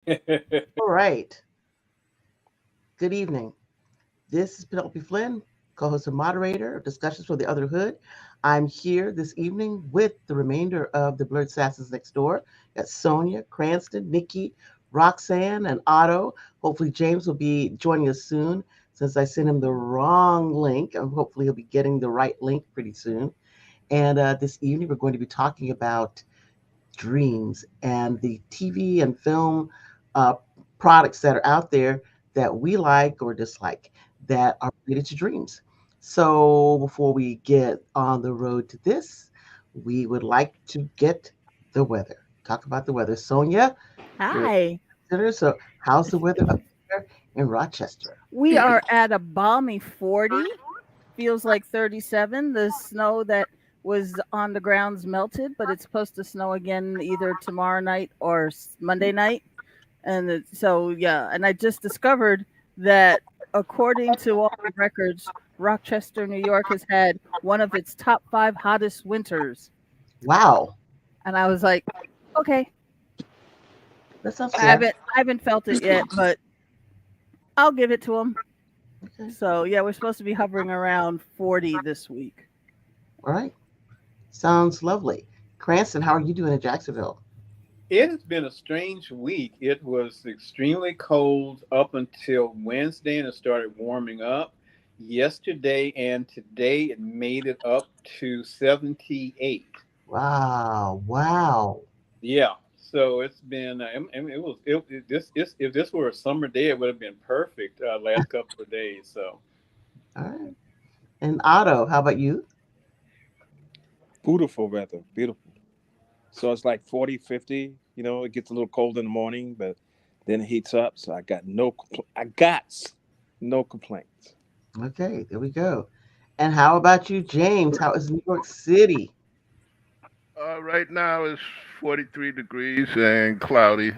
All right. Good evening. This is Penelope Flynn, co-host and moderator of Discussions from the Other Hood. I'm here this evening with the remainder of the Blerdsassins Next Door. That's Sonia, Cranston, Nikki, Roxanne, and Otto. Hopefully James will be joining us soon since I sent him the wrong link. Hopefully he'll be getting the right link pretty soon. And this evening we're going to be talking about dreams and the TV and film uh, products that are out there that we like or dislike that are related to dreams. So before we get on the road to this, we would like to get the weather. Talk about the weather. Sonia, you're a Hi. visitor, so how's the weather up there in Rochester? We are at a balmy 40. Feels like 37. The snow that was on the ground's melted, but it's supposed to snow again either tomorrow night or Monday night. So, and I just discovered that according to all the records, Rochester, New York has had one of its top 5 hottest winters. Wow, And I was like, okay, that sounds I good. haven't I haven't felt it yet, but I'll give it to them. Okay. So yeah, we're supposed to be hovering around 40 this week. All right. Sounds lovely. Cranston, how are you doing in Jacksonville? It has been a strange week. It was extremely cold up until Wednesday and it started warming up. Yesterday and today it made it up to 78. Wow, wow. Yeah. So it's been, it was, if this were a summer day, it would have been perfect last couple of days. So All right. And Otto, how about you? Beautiful weather, beautiful. So it's like 40, 50. It gets a little cold in the morning, but then it heats up. So I got no complaints. Okay, there we go. And how about you, James? How is New York City? Right now it's 43 degrees and cloudy.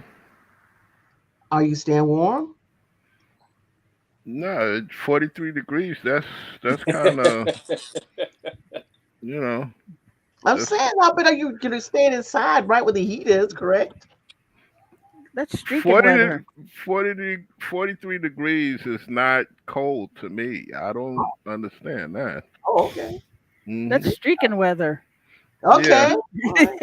Are you staying warm? No, it's 43 degrees. That's kind of you know I'm that's saying, how about are you gonna staying inside right where the heat is, correct? That's streaking 40 to weather. 43 degrees is not cold to me. I don't understand that. Oh, okay. That's Hmm. streaking weather. Yeah, Okay. All right.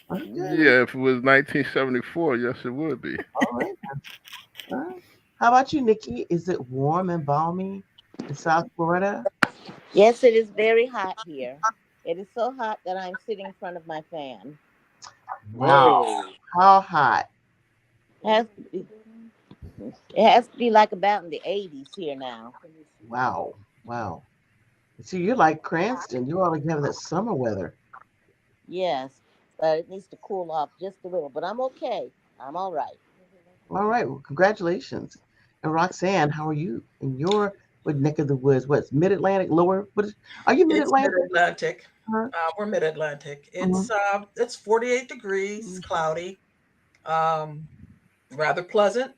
Okay. yeah. If it was 1974, yes, it would be. All right. All right. How about you, Nikki? Is it warm and balmy in South Florida? Yes, it is very hot here. It is so hot that I'm sitting in front of my fan. Wow. whoa. How hot? It has to be, it has to be like about in the 80s here now. Wow. Wow. See, you're like Cranston. You're already having that summer weather. Yes, but it needs to cool off just a little. But I'm okay. I'm all right. All right. Well, congratulations. And Roxanne, how are you in your what neck of the woods? What's Mid Atlantic, lower? Are you Mid It's Atlantic? mid-Atlantic. Uh-huh. We're mid-Atlantic. Mhm. It's 48 degrees, cloudy, um, rather pleasant.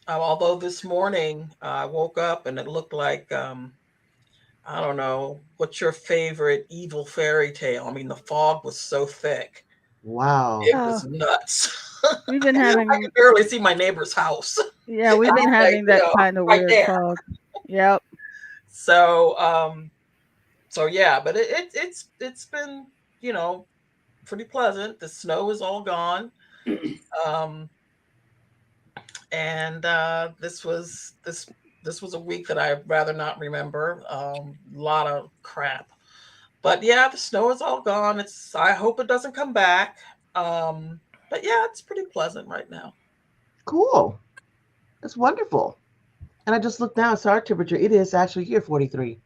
Although this morning I woke up and it looked like I don't know what's your favorite evil fairy tale. I mean, the fog was so thick, Wow. it was Oh, nuts. we've been I having could barely see my neighbor's house. yeah, we've I been was like, having that kind of right weird there. fog. Yep. So so yeah, but it's been you know pretty pleasant. The snow is all gone. Um, and this was a week that I'd rather not remember. A lot of crap, but yeah, the snow is all gone. It's I hope it doesn't come back. But yeah, it's pretty pleasant right now. Cool. That's wonderful. And I just looked now, it's our temperature. It is actually here 43.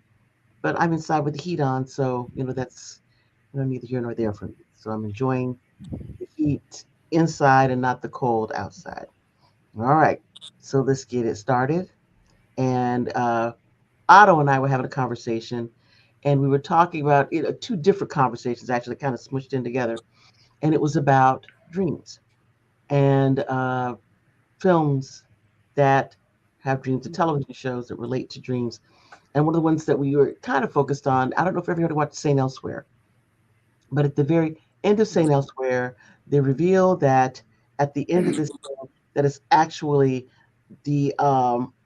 But I'm inside with the heat on, so that's neither here nor there for me. So I'm enjoying the heat inside and not the cold outside. All right. So let's get it started. And Otto and I were having a conversation, and we were talking about two different conversations actually kind of smushed in together. And it was about dreams and films that have dreams, the television shows that relate to dreams. And one of the ones that we were kind of focused on, I don't know if everybody watched St. Elsewhere, but at the very end of St. Elsewhere, they reveal that at the end of this film that is actually the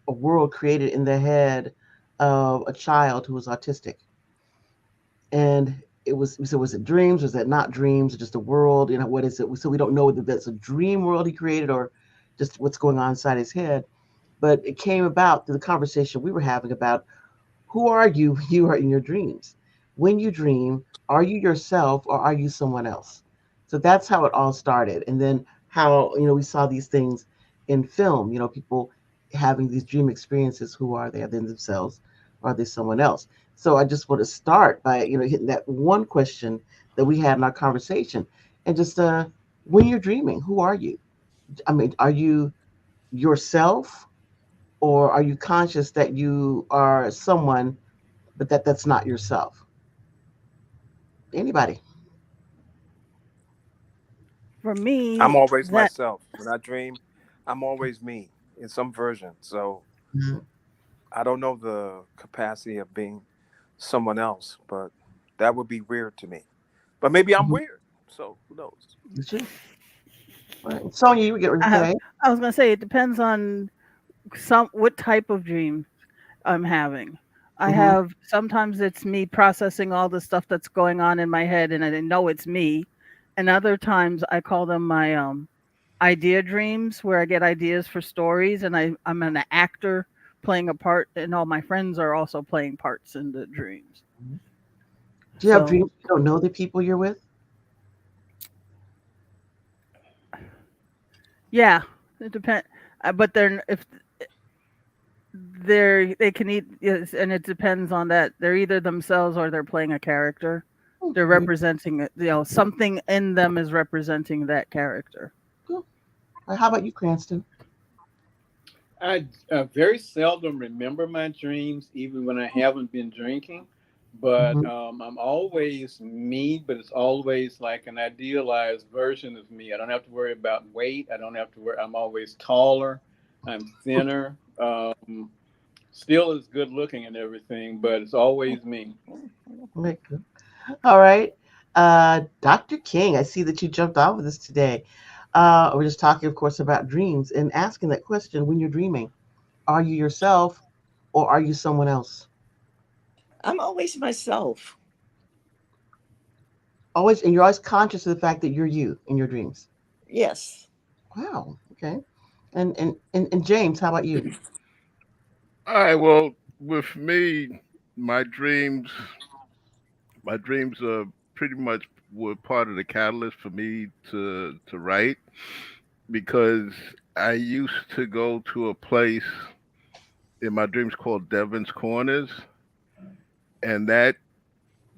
a world created in the head of a child who was autistic. And it was, so was it dreams? Was it not dreams? Or just a world? You know, what is it? So we don't know whether that's a dream world he created or just what's going on inside his head. But it came about through the conversation we were having about who are you when you are in your dreams? When you dream, are you yourself or are you someone else? So that's how it all started. And then how, we saw these things in film, people having these dream experiences. Who are they? Are they themselves or are they someone else? So I just want to start by, hitting that one question that we had in our conversation. And just when you're dreaming, who are you? I mean, are you yourself or are you conscious that you are someone but that's not yourself? Anybody? For me, I'm always that myself. When I dream, I'm always me in some version. So Mhm. I don't know the capacity of being someone else, but that would be weird to me. But maybe I'm Mhm. weird. So who knows? That's you. All right. Sonia, you were getting ready I to have, say. I was gonna say it depends on some what type of dream I'm having. I Mm-hmm. have sometimes it's me processing all the stuff that's going on in my head and I know it's me. And other times I call them my idea dreams where I get ideas for stories and I'm an actor playing a part and all my friends are also playing parts in the dreams. Do you have So dreams you don't know the people you're with? yeah, it depends. But they're if they can eat, yes, and it depends on that. They're either themselves or they're playing a character. Hmm, They're very representing it. Something in them is representing that character. cool. All right, how about you, Cranston? I very seldom remember my dreams, even when I haven't been drinking. But Mm-hmm. I'm always me, but it's always like an idealized version of me. I don't have to worry about weight. I don't have to worry. I'm always taller. I'm thinner. Still as good looking and everything, but it's always me. Okay, good. All right. Dr. King, I see that you jumped off with us today. We're just talking, of course, about dreams and asking that question when you're dreaming. Are you yourself or are you someone else? I'm always myself. Always, and you're always conscious of the fact that you're you in your dreams. Yes. Wow. Okay. And James, how about you? All right. Well, with me, my dreams, my dreams are pretty much were part of the catalyst for me to write because I used to go to a place in my dreams called Devon's Corners, and that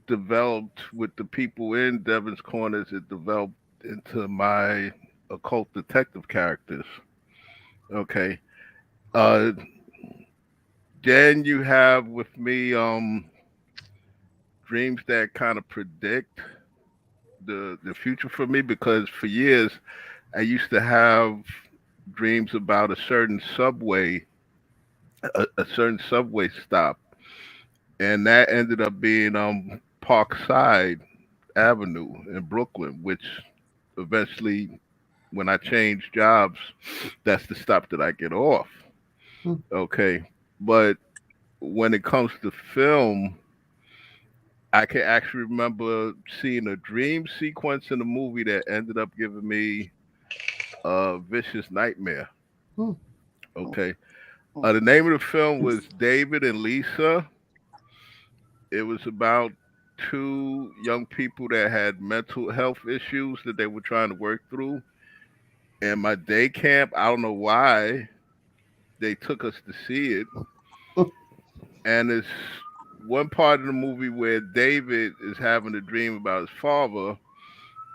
developed with the people in Devon's Corners. It developed into my occult detective characters. Okay. Uh, then you have with me dreams that kind of predict the future for me because for years I used to have dreams about a certain subway stop, and that ended up being Parkside Avenue in Brooklyn, which eventually, when I changed jobs, that's the stop that I get off. Hmm. Okay, but when it comes to film, I can actually remember seeing a dream sequence in a movie that ended up giving me a vicious nightmare. Hmm. Okay, the name of the film was David and Lisa. It was about two young people that had mental health issues that they were trying to work through. And my day camp, I don't know why they took us to see it. And it's one part of the movie where David is having a dream about his father,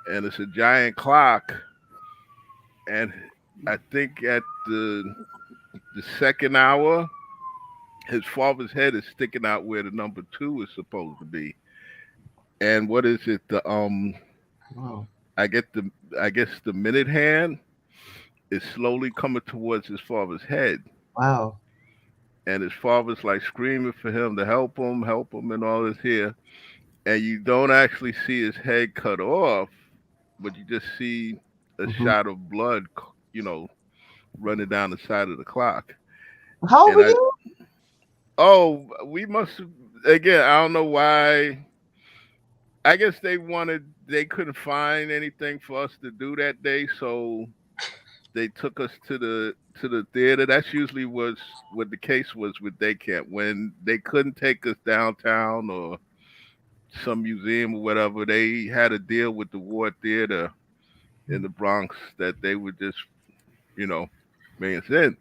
and it's a giant clock. And I think at the second hour, his father's head is sticking out where the number two is supposed to be. And what is it? The Wow. I get the I guess the minute hand is slowly coming towards his father's head, Wow. and his father's like screaming for him to help him, and all this here. And you don't actually see his head cut off, but you just see a Mhm. shot of blood, running down the side of the clock. How old And were you? we must have, again, I don't know why. I guess they couldn't find anything for us to do that day, so they took us to the theater. That's usually was what the case was with day camp. When they couldn't take us downtown or some museum or whatever, they had a deal with the Ward Theater in the Bronx that they would just, you know, bring us in.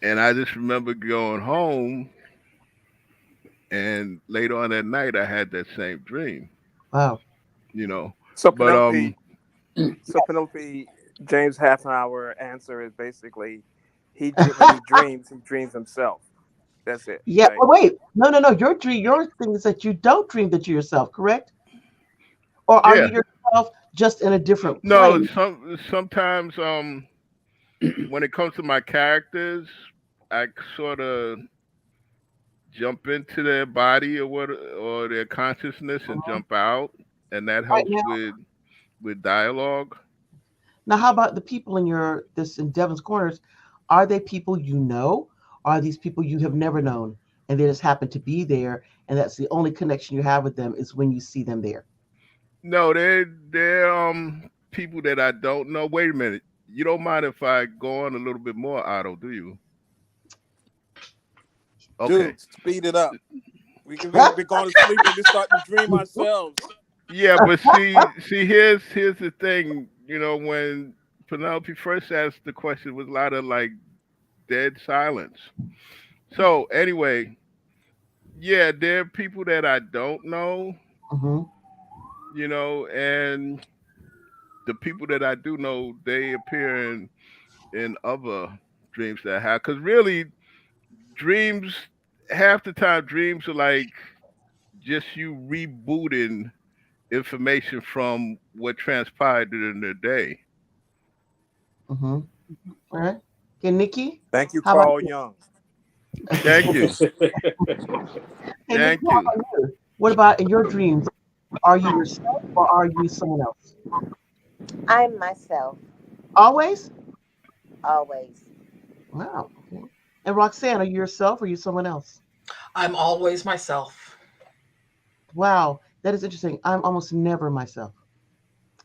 And I just remember going home, and later on that night I had that same dream, Wow. you know. So But Penelope, James' half an hour answer is basically when he dreams himself. That's it, Yeah. right? Oh, wait. No, no, no. Your thing is that you don't dream that you're yourself, correct? Or are you yeah, yourself just in a different no, place? sometimes when it comes to my characters, I sort of jump into their body or their consciousness and jump out, and that Right helps now. with dialogue. Now, how about the people in in Devon's Corners? Are they people you know? Or are these people you have never known and they just happen to be there, and that's the only connection you have with them is when you see them there? No, they're people that I don't know. Wait a minute. You don't mind if I go on a little bit more, Otto, do you? Okay. Dude, speed it up. We've been going to sleep and we're starting to dream ourselves. Yeah, but see, here's the thing. When Penelope first asked the question, it was a lot of like dead silence. So anyway, yeah, there are people that I don't know, Hmm. and the people that I do know, they appear in other dreams that I have. Because really, dreams, half the time, dreams are like just you rebooting information from what transpired during the day. Hmm. All right. Okay, Nikki, Thank you, how about Carl you? Jung. Thank you. Hey, Nikki, Thank how you. about you? What about in your dreams? Are you yourself or are you someone else? I'm myself, Always? always. Wow. Okay. And Roxanne, are you yourself or are you someone else? I'm always myself. Wow, that is interesting. I'm almost never myself.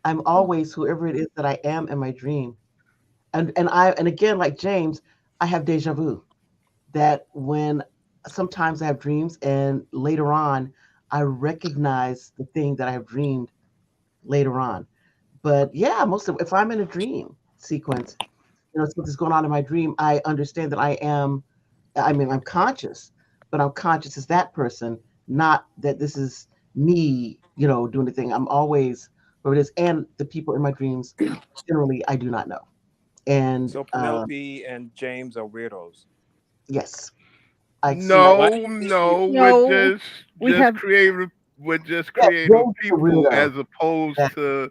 I'm always whoever it is that I am in my dream. And again, like James, I have deja vu that when sometimes I have dreams and later on I recognize the thing that I have dreamed later on. But yeah, most of if I'm in a dream sequence, something's going on in my dream, I understand that I mean, I'm conscious, but I'm conscious as that person, not that this is me, doing the thing. I'm always where it is. And the people in my dreams, generally, I do not know. And So Penelope and James are weirdos. yes, I see. What? No, no, No, we just have creative. We're just Yeah, creative James is a people, weirdo. as opposed That, to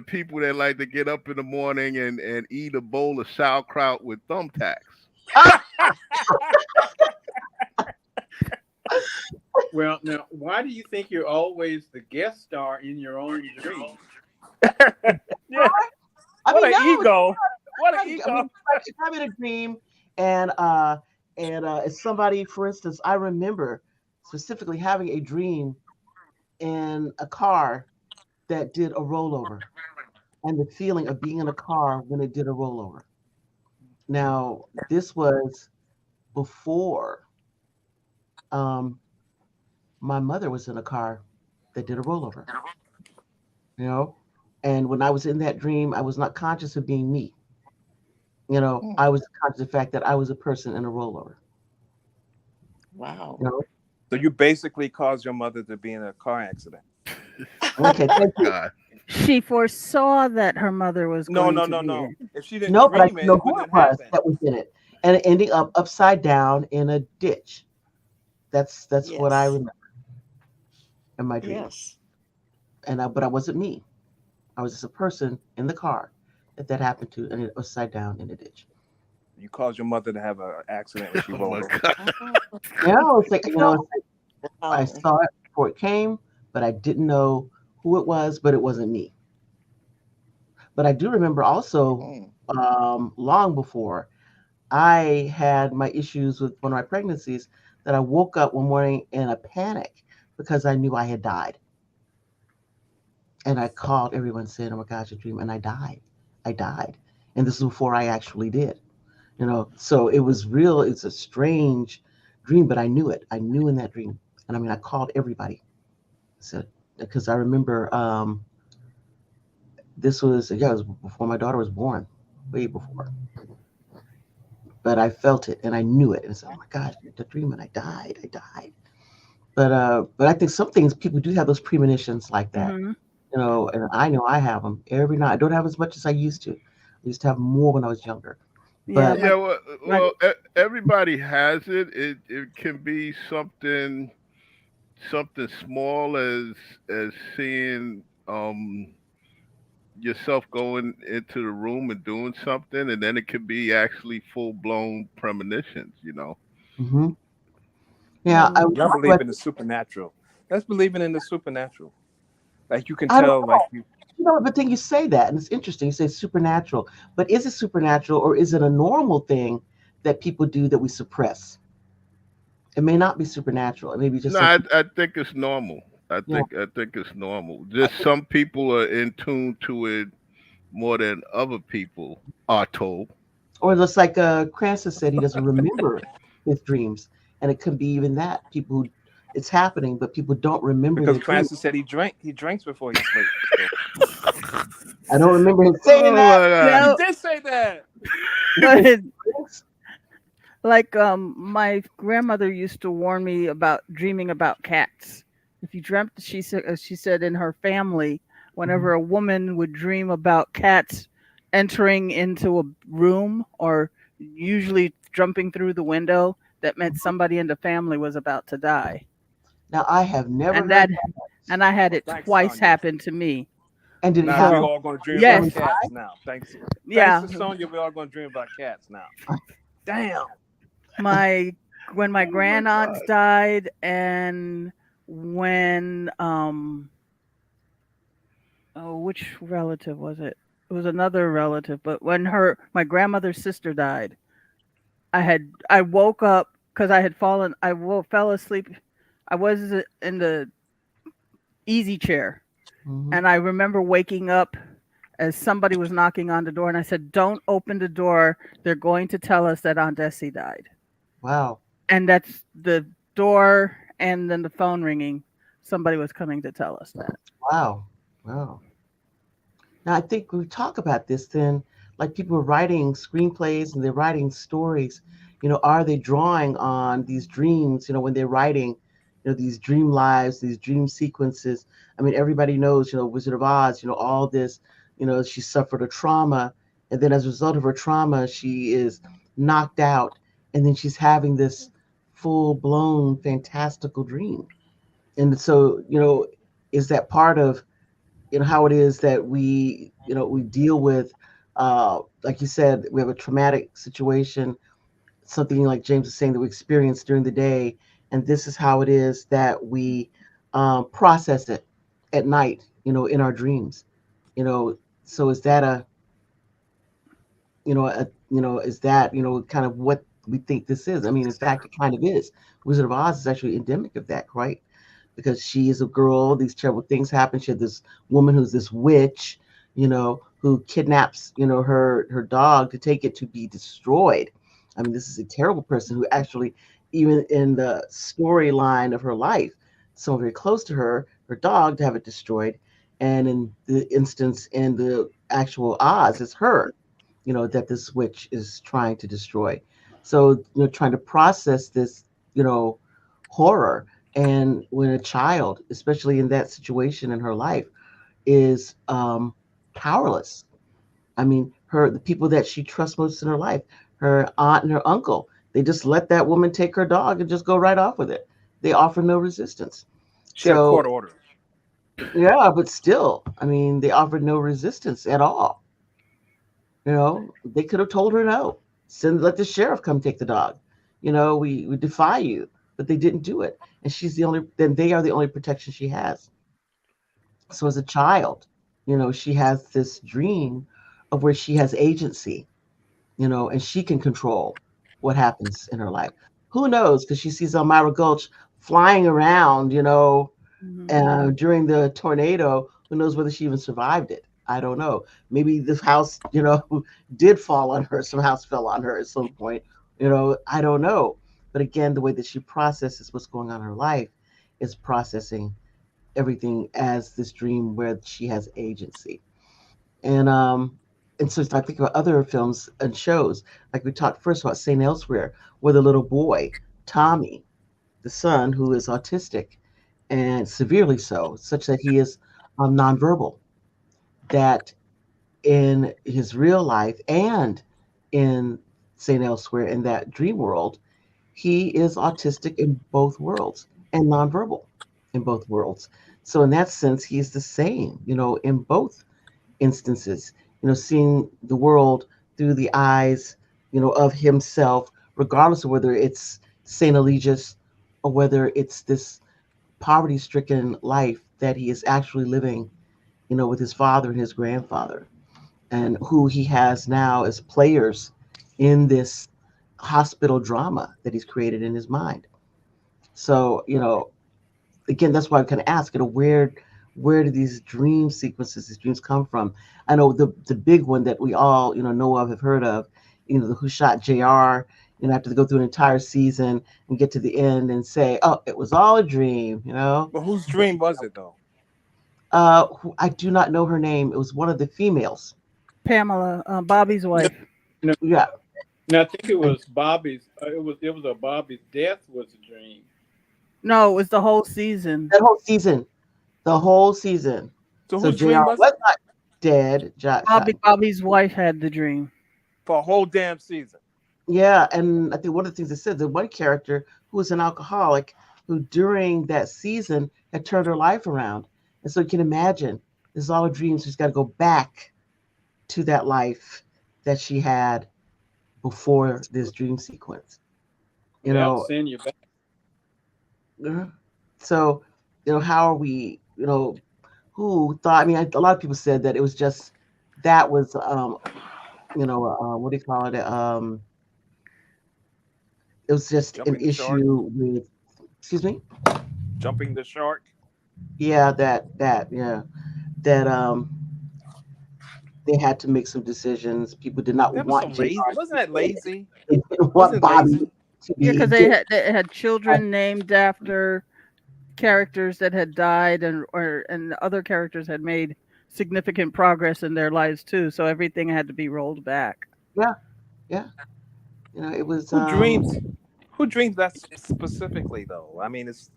people that like to get up in the morning and eat a bowl of sauerkraut with thumbtacks. ah, Well, now, why do you think you're always the guest star in your own dream? Yeah. I What mean, an no, ego. What an I ego. mean, if I'm in a dream, and as somebody, for instance, I remember specifically having a dream in a car that did a rollover, and the feeling of being in a car when it did a rollover. Now, this was before um, my mother was in a car that did a rollover, you know. And when I was in that dream, I was not conscious of being me. I was conscious of the fact that I was a person in a rollover. Wow. You know. So you basically caused your mother to be in a car accident. Okay, thank you. God. she foresaw that her mother was No, going no, to no, be no. in. If she didn't No, but I dream didn't it, know it who wouldn't it have was happened. that was in it, and it ending up upside down in a ditch. That's what I Yes. remember in my dream. Yes. But I wasn't me. I was just a person in the car that happened to, and it upside down in a ditch. You caused your mother to have an accident when she Oh rolled my over. God. Oh, It's like it's like I wow. saw it before it came, but I didn't know who it was, but it wasn't me. But I do remember also, long before I had my issues with one of my pregnancies, that I woke up one morning in a panic because I knew I had died. And I called everyone saying, "Oh my gosh, a dream." And I died. I died. And this is before I actually did. So it was real. It's a strange dream, but I knew it. I knew in that dream. And I mean, I called everybody. So, because I remember this was, yeah, it was before my daughter was born, way before. But I felt it and I knew it. And I said, "Oh my gosh, the dream," and I died. I died. But I think some things people do have those premonitions like that. Hmm. And I know I have them every night. I don't have as much as I used to. I used to have more when I was younger. Yeah, But Yeah, my everybody has it. It can be something small as seeing yourself going into the room and doing something, and then it could be actually full blown premonitions. hmm yeah, well, Y'all but believe in the supernatural. That's believing in the supernatural. Like you can I don't tell, like you. but then you say that, and it's interesting. You say supernatural, but is it supernatural or is it a normal thing that people do that we suppress? It may not be supernatural. It may be just No, something. I think it's normal. Yeah, I think it's normal. I Just think, some people are in tune to it more than other people are told. or just like Cranston said, he doesn't remember his dreams, and it could be even that people who it's happening, but people don't remember Because their dreams. Cranston said he drank. He drinks before he sleeps. So I don't remember him saying Oh that. my he god! yeah, did say that. but like my grandmother used to warn me about dreaming about cats. If you dreamt, she said in her family, whenever Mhm. a woman would dream about cats entering into a room or usually jumping through the window, that meant somebody in the family was about to die. Now I have never And heard that that. and I had Well, it thanks, twice Sonya. happen to me. And did it Now we happen? So all going to dream about Someone yes, cats died? now. Thanks yeah, to Sonya, we all going to dream about cats now. Damn. my when my Oh my grand aunts god! died and when oh, which relative was it? It was another relative, but when my grandmother's sister died, I woke up because I had fallen. Fell asleep. I was in the easy chair, Hmm. and I remember waking up as somebody was knocking on the door, and I said, "Don't open the door. They're going to tell us that Aunt Essie died." Wow. And that's the door, and then the phone ringing. Somebody was coming to tell us that. Wow. Wow. Now, I think when we talk about this, then, like people are writing screenplays and they're writing stories, are they drawing on these dreams, when they're writing, these dream lives, these dream sequences? I mean, everybody knows, Wizard of Oz, all this, she suffered a trauma. And then as a result of her trauma, she is knocked out. And then she's having this full blown fantastical dream. And so, is that part of how it is that we deal with like you said, we have a traumatic situation, something like James was saying that we experience during the day, and this is how it is that we process it at night, in our dreams. So is that is that kind of what we think this is? I mean, in fact, it kind of is. Wizard of Oz is actually endemic of that, right? Because she is a girl. These terrible things happen. She had this woman who's this witch, who kidnaps, her dog to take it to be destroyed. I mean, this is a terrible person who actually, even in the storyline of her life, someone very close to her dog, to have it destroyed. And in the instance in the actual Oz, it's her, that this witch is trying to destroy. So, trying to process this, horror. And when a child, especially in that situation in her life, is powerless. I mean, the people that she trusts most in her life, her aunt and her uncle, they just let that woman take her dog and just go right off with it. They offer no resistance. She had a So, court order. yeah, but still, I mean, they offered no resistance at all. They could have told her no. Let the sheriff come take the dog. We defy you, but they didn't do it. And they are the only protection she has. So as a child, she has this dream of where she has agency, and she can control what happens in her life. Who knows? Because she sees Elmira Gulch flying around, during the tornado. Who knows whether she even survived it? I don't know. Maybe this house, did fall on her. Some house fell on her at some point. I don't know. But again, the way that she processes what's going on in her life is processing everything as this dream where she has agency. And so I think about other films and shows, like we talked first about St. Elsewhere, where the little boy, Tommy, the son, who is autistic and severely so, such that he is nonverbal, that in his real life and in St. Elsewhere, in that dream world, he is autistic in both worlds and nonverbal in both worlds. So in that sense, he's the same, in both instances, seeing the world through the eyes, of himself, regardless of whether it's St. Eligius or whether it's this poverty stricken life that he is actually living, with his father and his grandfather, and who he has now as players in this hospital drama that he's created in his mind. So, again, that's why I kind of ask, where do these dream sequences, these dreams come from? I know the big one that we all, know of, have heard of, the Who Shot JR, after they go through an entire season and get to the end and say, oh, it was all a dream, But whose dream was it though? I do not know her name. It was one of the females. Pamela, Bobby's wife. No, Yeah. no, I think it was Bobby's. It was a Bobby's death was a dream. No, it was the whole season. That whole season. The whole season. So So whose JR dream was was it? not dead. Bobby's wife had the dream. For a whole damn season. Yeah, and I think one of the things it said, the one character who was an alcoholic who during that season had turned her life around. And so you can imagine, this is all a dream. So she's got to go back to that life that she had before this dream sequence. That'll send you back. So, how are we, who thought, I mean, a lot of people said that it was just, that was, what do you call it? It was just Jumping an the shark. issue with, excuse me? Jumping the shark. Yeah, that, yeah, that, they had to make some decisions. People did not That was so want lazy. JR. Wasn't that lazy? They didn't want Wasn't Bobby lazy? to be Yeah, because dead. they had children named after characters that had died, and other characters had made significant progress in their lives too. So everything had to be rolled back. Yeah. It was, Who dreams? Who dreams that specifically though? I mean, it's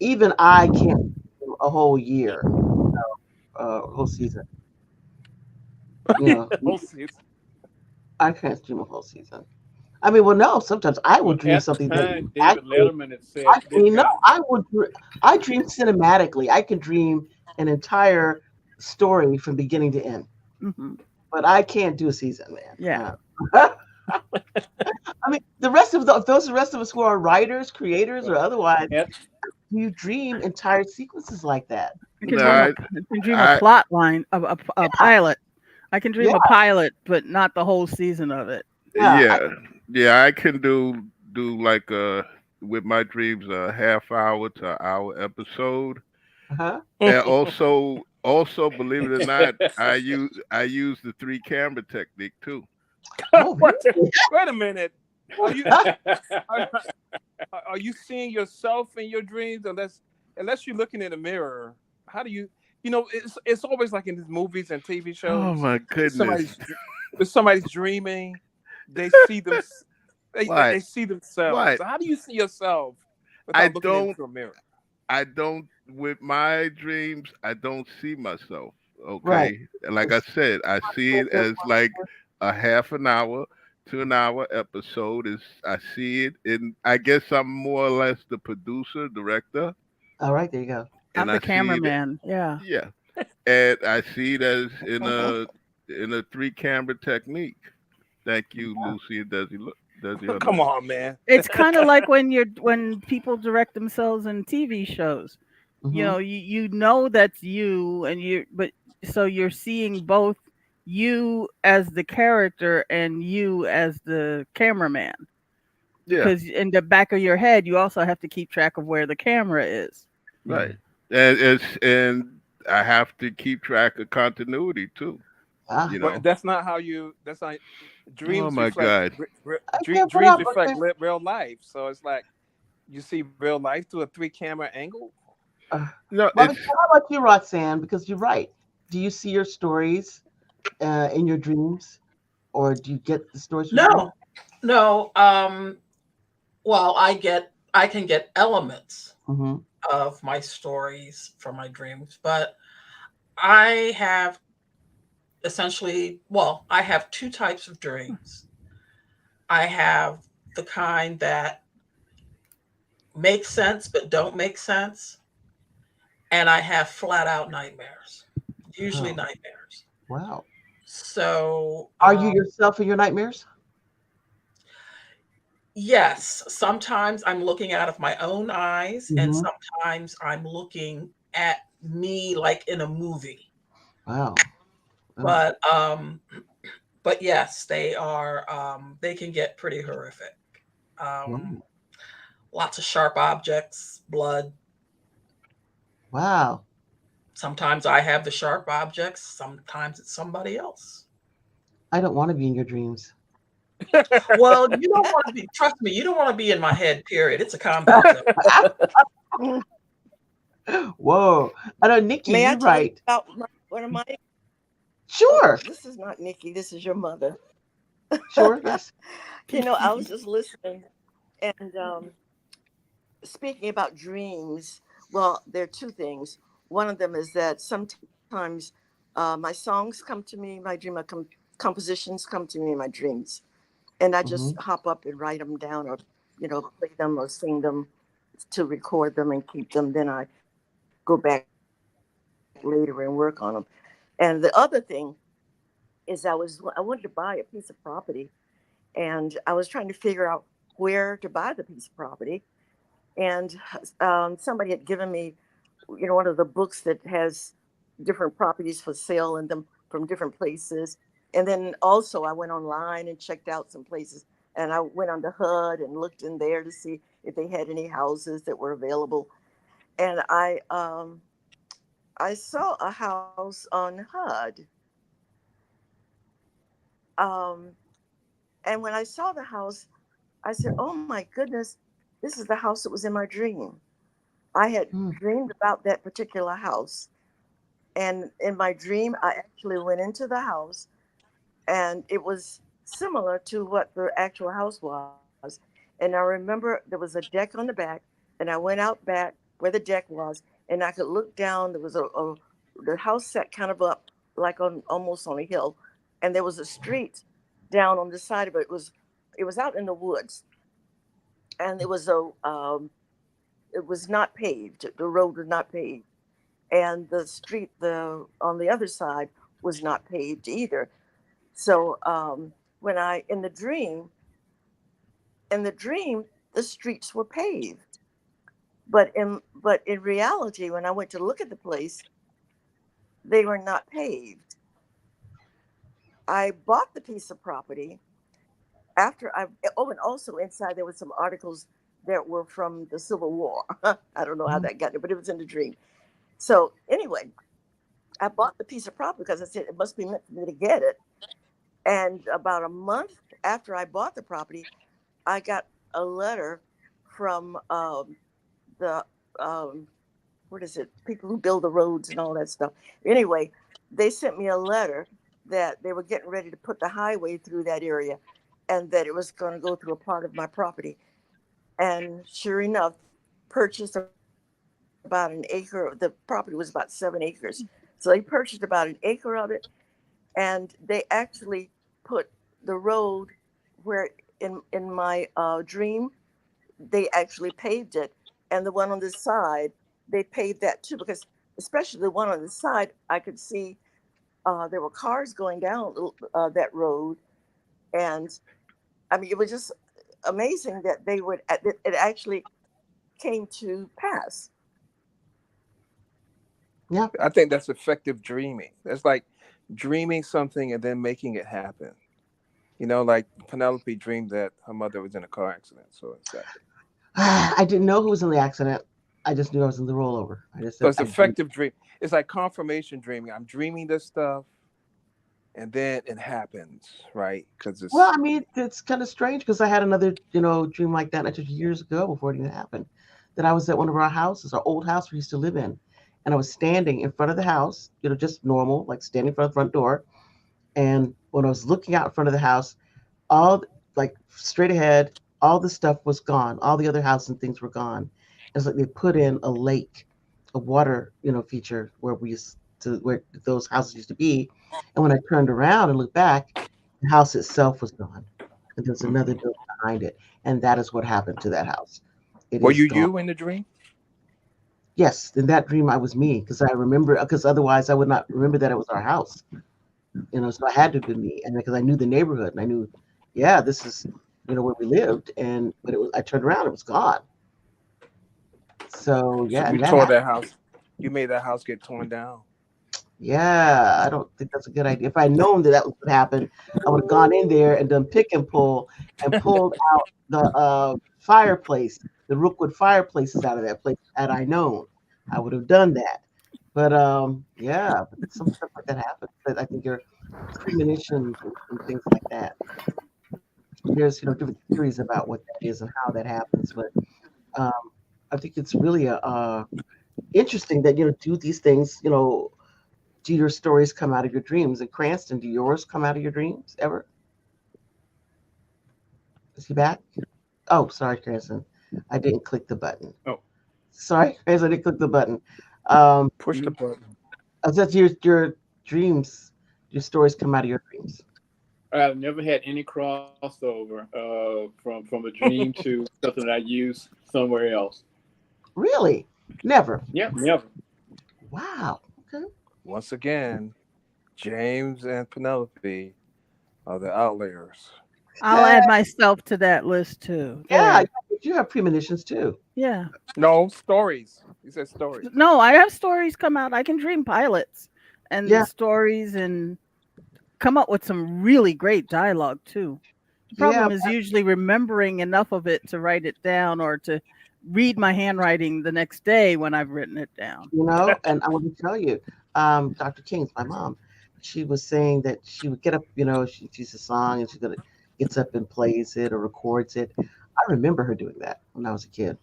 even I can't do a whole year, whole season. whole season. I can't stream a whole season. I mean, well, no. Sometimes I will Well, dream at the something that time, David actually. Letterman had said I this mean, no. guy. I dream cinematically. I can dream an entire story from beginning to end, Hmm. but I can't do a season, man. Yeah. I mean, the rest of us who are writers, creators, or otherwise, At, you dream entire sequences like that. I can No, dream I, I can dream a I plot line of a pilot. I can dream Yeah, a pilot, but not the whole season of it. yeah, yeah, I can do like with my dreams a half hour to hour episode, uh-huh. and also believe it or not, I use the three camera technique too. Oh, Wait a minute. Are you are, are you seeing yourself in your dreams? Unless you're looking in the mirror, how do you? It's always like in these movies and TV Oh shows. my goodness! Somebody's dreaming. They see them. They What? see themselves. What? So how do you see yourself I without looking don't. into a mirror? I don't. With my dreams, I don't see myself. right. Okay, like I said, I see it as like a half an hour to an hour episode. Is I see it, and I guess I'm more or less the producer, director, All right, there you go. I'm and the I see it. cameraman. Yeah. Yeah, and I see it as in a three camera technique. Thank you, Lucy and Desi. Desi, Come on, man. It's kind of like when people direct themselves in TV shows. You Mm-hmm. know, you know that's you, and you but so you're seeing both you as the character and you as the cameraman. Yeah, Because in the back of your head, you also have to keep track of where the camera is. right. And I have to keep track of continuity too. Ah, You But know. that's not how you. That's not Oh dreams my reflect. God. okay, what Dreams up? reflect Okay. real life. So it's like you see real life through a 3 camera angle. Uh, No, well, it's how about you, Roxanne? Because you're right. Do you see your stories in your dreams, or do you get the stories from dreams? No, no. Well, I can get elements Mm-hmm. of my stories from my dreams, but I have I have two types of dreams. I have the kind that make sense but don't make sense, and I have flat out nightmares, usually Oh, nightmares. wow. So, Are you yourself in your nightmares? yes, sometimes I'm looking out of my own eyes, and Mm-hmm. sometimes I'm looking at me like in a movie. Wow. Oh, But but yes, they are they can get pretty horrific. Um, wow. Lots of sharp objects, blood. Wow. Sometimes I have the sharp objects, sometimes it's somebody else. I don't want to be in your dreams. Well, you don't want to be, trust me, you don't want to be in my head, period. It's a combat zone. Whoa. I know, Nikki, May I you're tell you right. about one of my? Oh, Sure. this is not Nikki. This is your mother. Sure. Yes. I was just listening, and speaking about dreams. Well, there are two things. One of them is that sometimes my songs come to me, my compositions come to me in my dreams, and I Mm-hmm. just hop up and write them down, or play them or sing them to record them and keep them. Then I go back later and work on them. And the other thing is I wanted to buy a piece of property, and I was trying to figure out where to buy the piece of property. And somebody had given me, one of the books that has different properties for sale in them from different places. And then also I went online and checked out some places, and I went on the HUD and looked in there to see if they had any houses that were available. And I saw a house on HUD. Um, and when I saw the house, I said, "Oh my goodness, this is the house that was in my dream." I had Mm. dreamed about that particular house. And in my dream, I actually went into the house, and it was similar to what the actual house was. And I remember there was a deck on the back, and I went out back where the deck was, and I could look down. There was the house set kind of up, like on almost on a hill, and there was a street down on the side of it. It was out in the woods, and it was not paved. The road was not paved, and the street the on the other side was not paved either. So when I in the dream, the streets were paved, but in reality, when I went to look at the place, they were not paved. I bought the piece of property after I. Oh, and also inside there were some articles that were from the Civil War. I don't know how Mm-hmm. that got there, but it was in the dream. So anyway, I bought the piece of property because I said it must be meant for me to get it. And about a month after I bought the property, I got a letter from the what is it? People who build the roads and all that stuff. Anyway, they sent me a letter that they were getting ready to put the highway through that area, and that it was going to go through a part of my property. And sure enough, purchased about an acre. The property was about 7 acres, so they purchased about an acre of it, and they actually put the road where in my dream they actually paved it, and the one on the side they paved that too, because especially the one on the side I could see there were cars going down that road. And I mean, it was just amazing that it actually came to pass. Yeah. I think that's effective dreaming. That's like dreaming something and then making it happen. Like Penelope dreamed that her mother was in a car accident, so it's that. I didn't know who was in the accident. I just knew I was in the rollover. I just So said it's I dreamed. effective dream. It's like confirmation dreaming. I'm dreaming this stuff, and then it happens, right? Because Well, it's I mean, it's kind of strange because I had another, dream like that not just years ago before it even happened. That I was at one of our houses, our old house we used to live in, and I was standing in front of the house, just normal, like standing in front of the front door. And when I was looking out in front of the house, all like straight ahead, all the stuff was gone. All the other houses and things were gone. It's like they put in a lake, a water, feature where we used to where those houses used to be. And when I turned around and looked back, the house itself was gone. And there's another Mhm. building behind it. And that is what happened to that house. It Were is you gone. you in the dream? Yes, in that dream I was me because I remember because otherwise I would not remember that it was our house. So I had to be me, and because I knew the neighborhood and I knew, yeah, this is, where we lived, and but it was I turned around, it was gone. So So yeah, you and that tore happened. that house. You made that house get torn down. Yeah, I don't think that's a good idea. If I'd known that that was what happened, I would have gone in there and done pick and pulled out the fireplace, the rookwood fireplaces out of that place. Had I known, I would have done that. But yeah, but some stuff like that happens. But I think your premonitions and things like that. There's different theories about what that is and how that happens, but um, I think it's really interesting that do these things. Do your stories come out of your dreams? And Cranston, do yours come out of your dreams ever? Is he back? Oh, sorry, Cranston, I didn't click the button. Oh, Sorry, Cranston, I didn't click the button. Um, Push the you button. I said your dreams, your stories come out of your dreams. I've never had any crossover from a dream to something that I use somewhere else. Really? Never. Yeah, never. Wow. Okay. Once again, James and Penelope are the outliers. I'll add myself to that list too. Yeah, There. you have premonitions too. Yeah. No stories. He said stories. No, I have stories come out. I can dream pilots and Yeah, stories and come up with some really great dialogue too. The yeah. problem is usually remembering enough of it to write it down or to read my handwriting the next day when I've written it down. And I want to tell you, Dr. King's my mom. She was saying that she would get up, she sees a song and gets up and plays it or records it. I remember her doing that when I was a kid,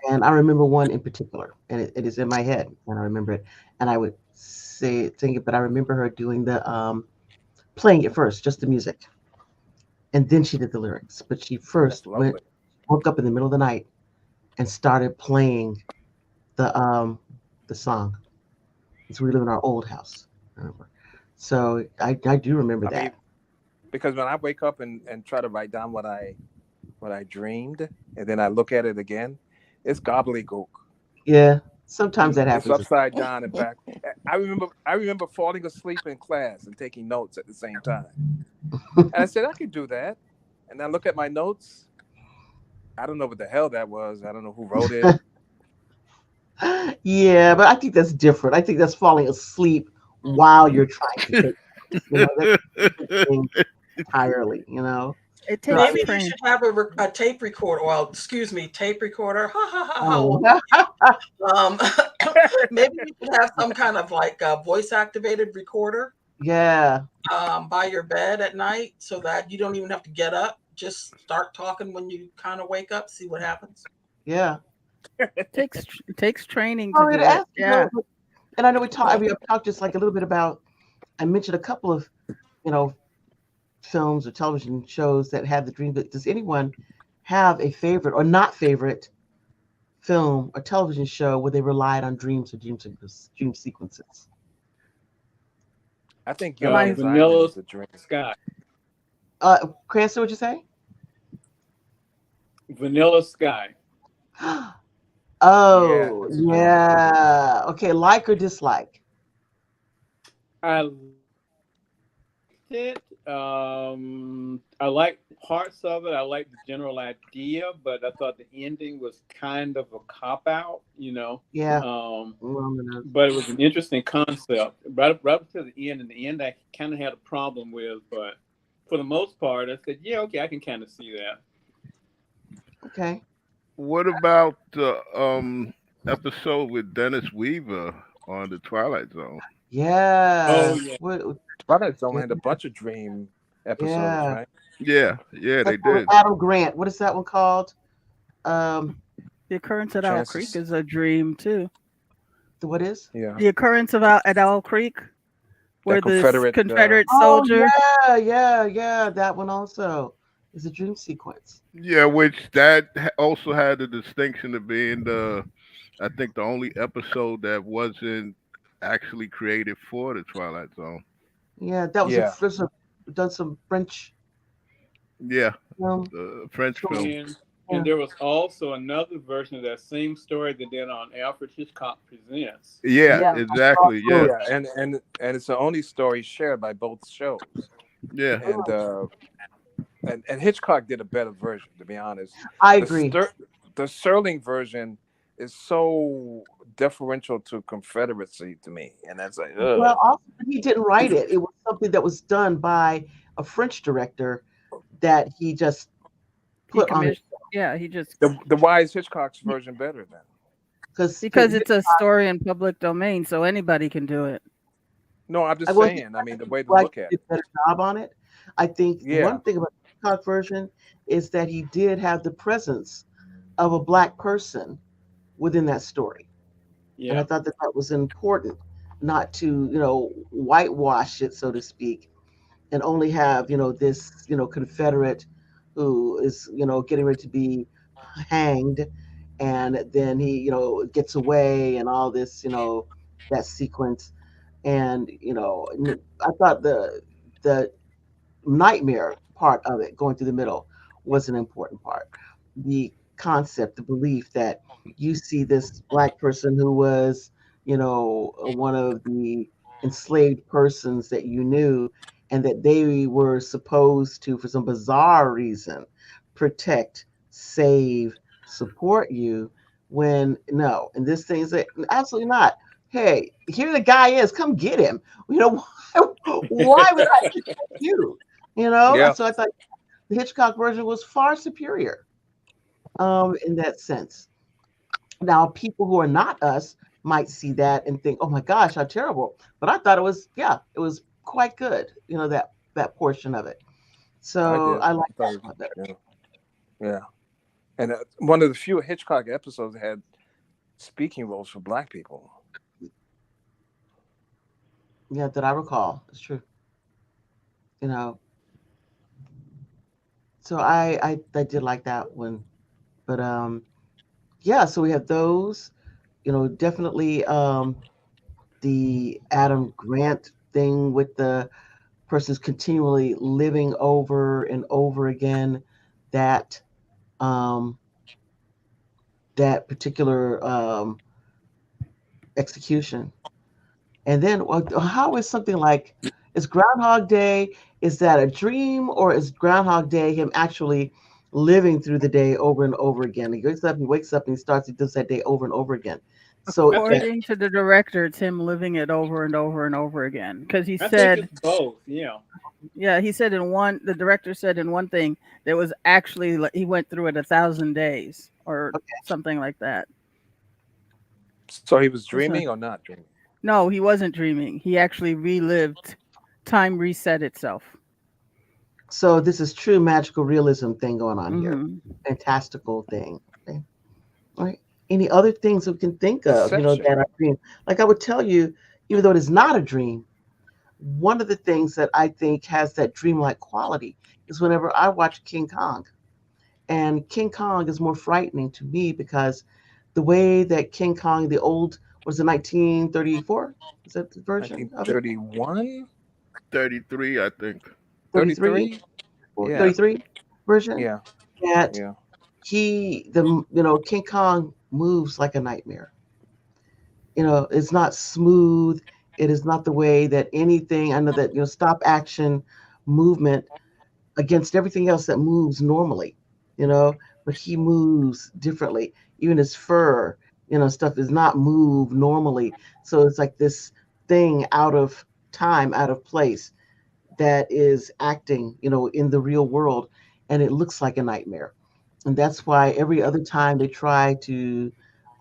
and I remember one in particular, and it is in my head, and I remember it, and I would sing it, but I remember her doing the playing it first, just the music, and then she did the lyrics. But she That's first lovely. woke up in the middle of the night and started playing the song. So we live in our old house. I remember. So I do remember I mean, that. because when I wake up and try to write down what I dreamed, and then I look at it again, it's gobbledygook. Yeah. Sometimes that It's happens. upside down and back. I remember falling asleep in class and taking notes at the same time. And I said I could do that. And I look at my notes. I don't know what the hell that was. I don't know who wrote it. Yeah, but I think that's different. I think that's falling asleep while you're trying to take notes. That's a different thing entirely. It So I takes Maybe mean, you training. should have a tape recorder. Well, excuse me, tape recorder. Ha ha ha ha. oh, Um, maybe you should have some kind of like a voice activated recorder yeah, by your bed at night so that you don't even have to get up. Just start talking when you kind of wake up, see what happens. yeah. It takes training to Oh, it do it. has to Yeah. go. And I know we talked just like a little bit about. I mentioned a couple of you know films or television shows that have the dream. But does anyone have a favorite or not favorite film or television show where they relied on dreams or dream sequences? I think My Gilligan's Island Vanilla is a dream. Sky. Cranston, what'd you say? Vanilla Sky. Yeah, Oh, that's a dream. yeah. Okay, like or dislike? I liked it. I parts of it. I liked the general idea, but I thought the ending was kind of a cop out, Yeah. But it was an interesting concept. Right up to the end. In the end, I kind of had a problem with, but for the most part, I said, yeah, okay, I can kind of see that. Okay. What about the episode with Dennis Weaver on the Twilight Zone? Yeah. Oh, yeah. Twilight Zone had a bunch of dream episodes, Yeah. right? Yeah, they did. Adam Grant. What is that one called? The Occurrence at Owl Creek is a dream too. What is? Yeah. The Occurrence at Owl Creek, where the Confederate soldier. Oh, yeah. That one also is a dream sequence. Yeah, which that also had the distinction of being I think the only episode that wasn't actually created for the Twilight Zone. Yeah, that was done some French. Yeah, film. French film. And there was also another version of that same story that did on Alfred Hitchcock Presents. Yeah, exactly. Yeah, and it's the only story shared by both shows. Yeah, and Hitchcock did a better version, to be honest. I agree. The Serling version is so deferential to Confederacy to me, and that's like, ugh. Well, also, he didn't write it. It was something that was done by a French director that he just put on it. Yeah, he just why is Hitchcock's version better then? Because it's a story in public domain, so anybody can do it. No, I'm just saying. I mean, the way to look at it. Better job on it. I think one thing about the Hitchcock version is that he did have the presence of a Black person within that story. Yeah. And I thought that was important, not to, whitewash it, so to speak, and only have, this, Confederate who is, getting ready to be hanged, and then he, gets away and all this, that sequence. And, I thought the nightmare part of it, going through the middle, was an important part. The concept, the belief that you see this Black person who was, one of the enslaved persons that you knew, and that they were supposed to, for some bizarre reason, protect, save, support you, when no. And this thing is absolutely not. Hey, here the guy is, come get him. Why would I protect you? Yeah. So I thought the Hitchcock version was far superior in that sense. Now, people who are not us might see that and think, oh my gosh, how terrible. But I thought it was quite good, that portion of it. So I like that one better. Yeah. And one of the few Hitchcock episodes had speaking roles for Black people. Yeah, that I recall. It's true. So I did like that one. But so we have those, definitely the Adam Grant thing with the person's continually living over and over again that particular execution. And then how is something like, is Groundhog Day, is that a dream, or is Groundhog Day him actually living through the day over and over again? He wakes up and he does that day over and over again. So according to the director, it's him living it over and over and over again. Because he said think it's both, yeah. Yeah, he said the director said in one thing, there was actually, he went through it 1,000 days or something like that. So he was dreaming or not dreaming? No, he wasn't dreaming. He actually relived. Time reset itself. So this is true magical realism thing going on here. Fantastical thing. Okay. All right. Any other things we can think of, that are dream? Like I would tell you, even though it is not a dream, one of the things that I think has that dreamlike quality is whenever I watch King Kong. And King Kong is more frightening to me because the way that King Kong, the old, was it 1934? Is that the version? 1931? 33, I think. 33? 33 version? Yeah. That King Kong moves like a nightmare. It's not smooth. It is not the way that anything, I know that, stop action movement against everything else that moves normally, you know, but he moves differently. Even his fur, stuff is not moved normally. So it's like this thing out of time, out of place that is acting, in the real world, and it looks like a nightmare. And that's why every other time they try to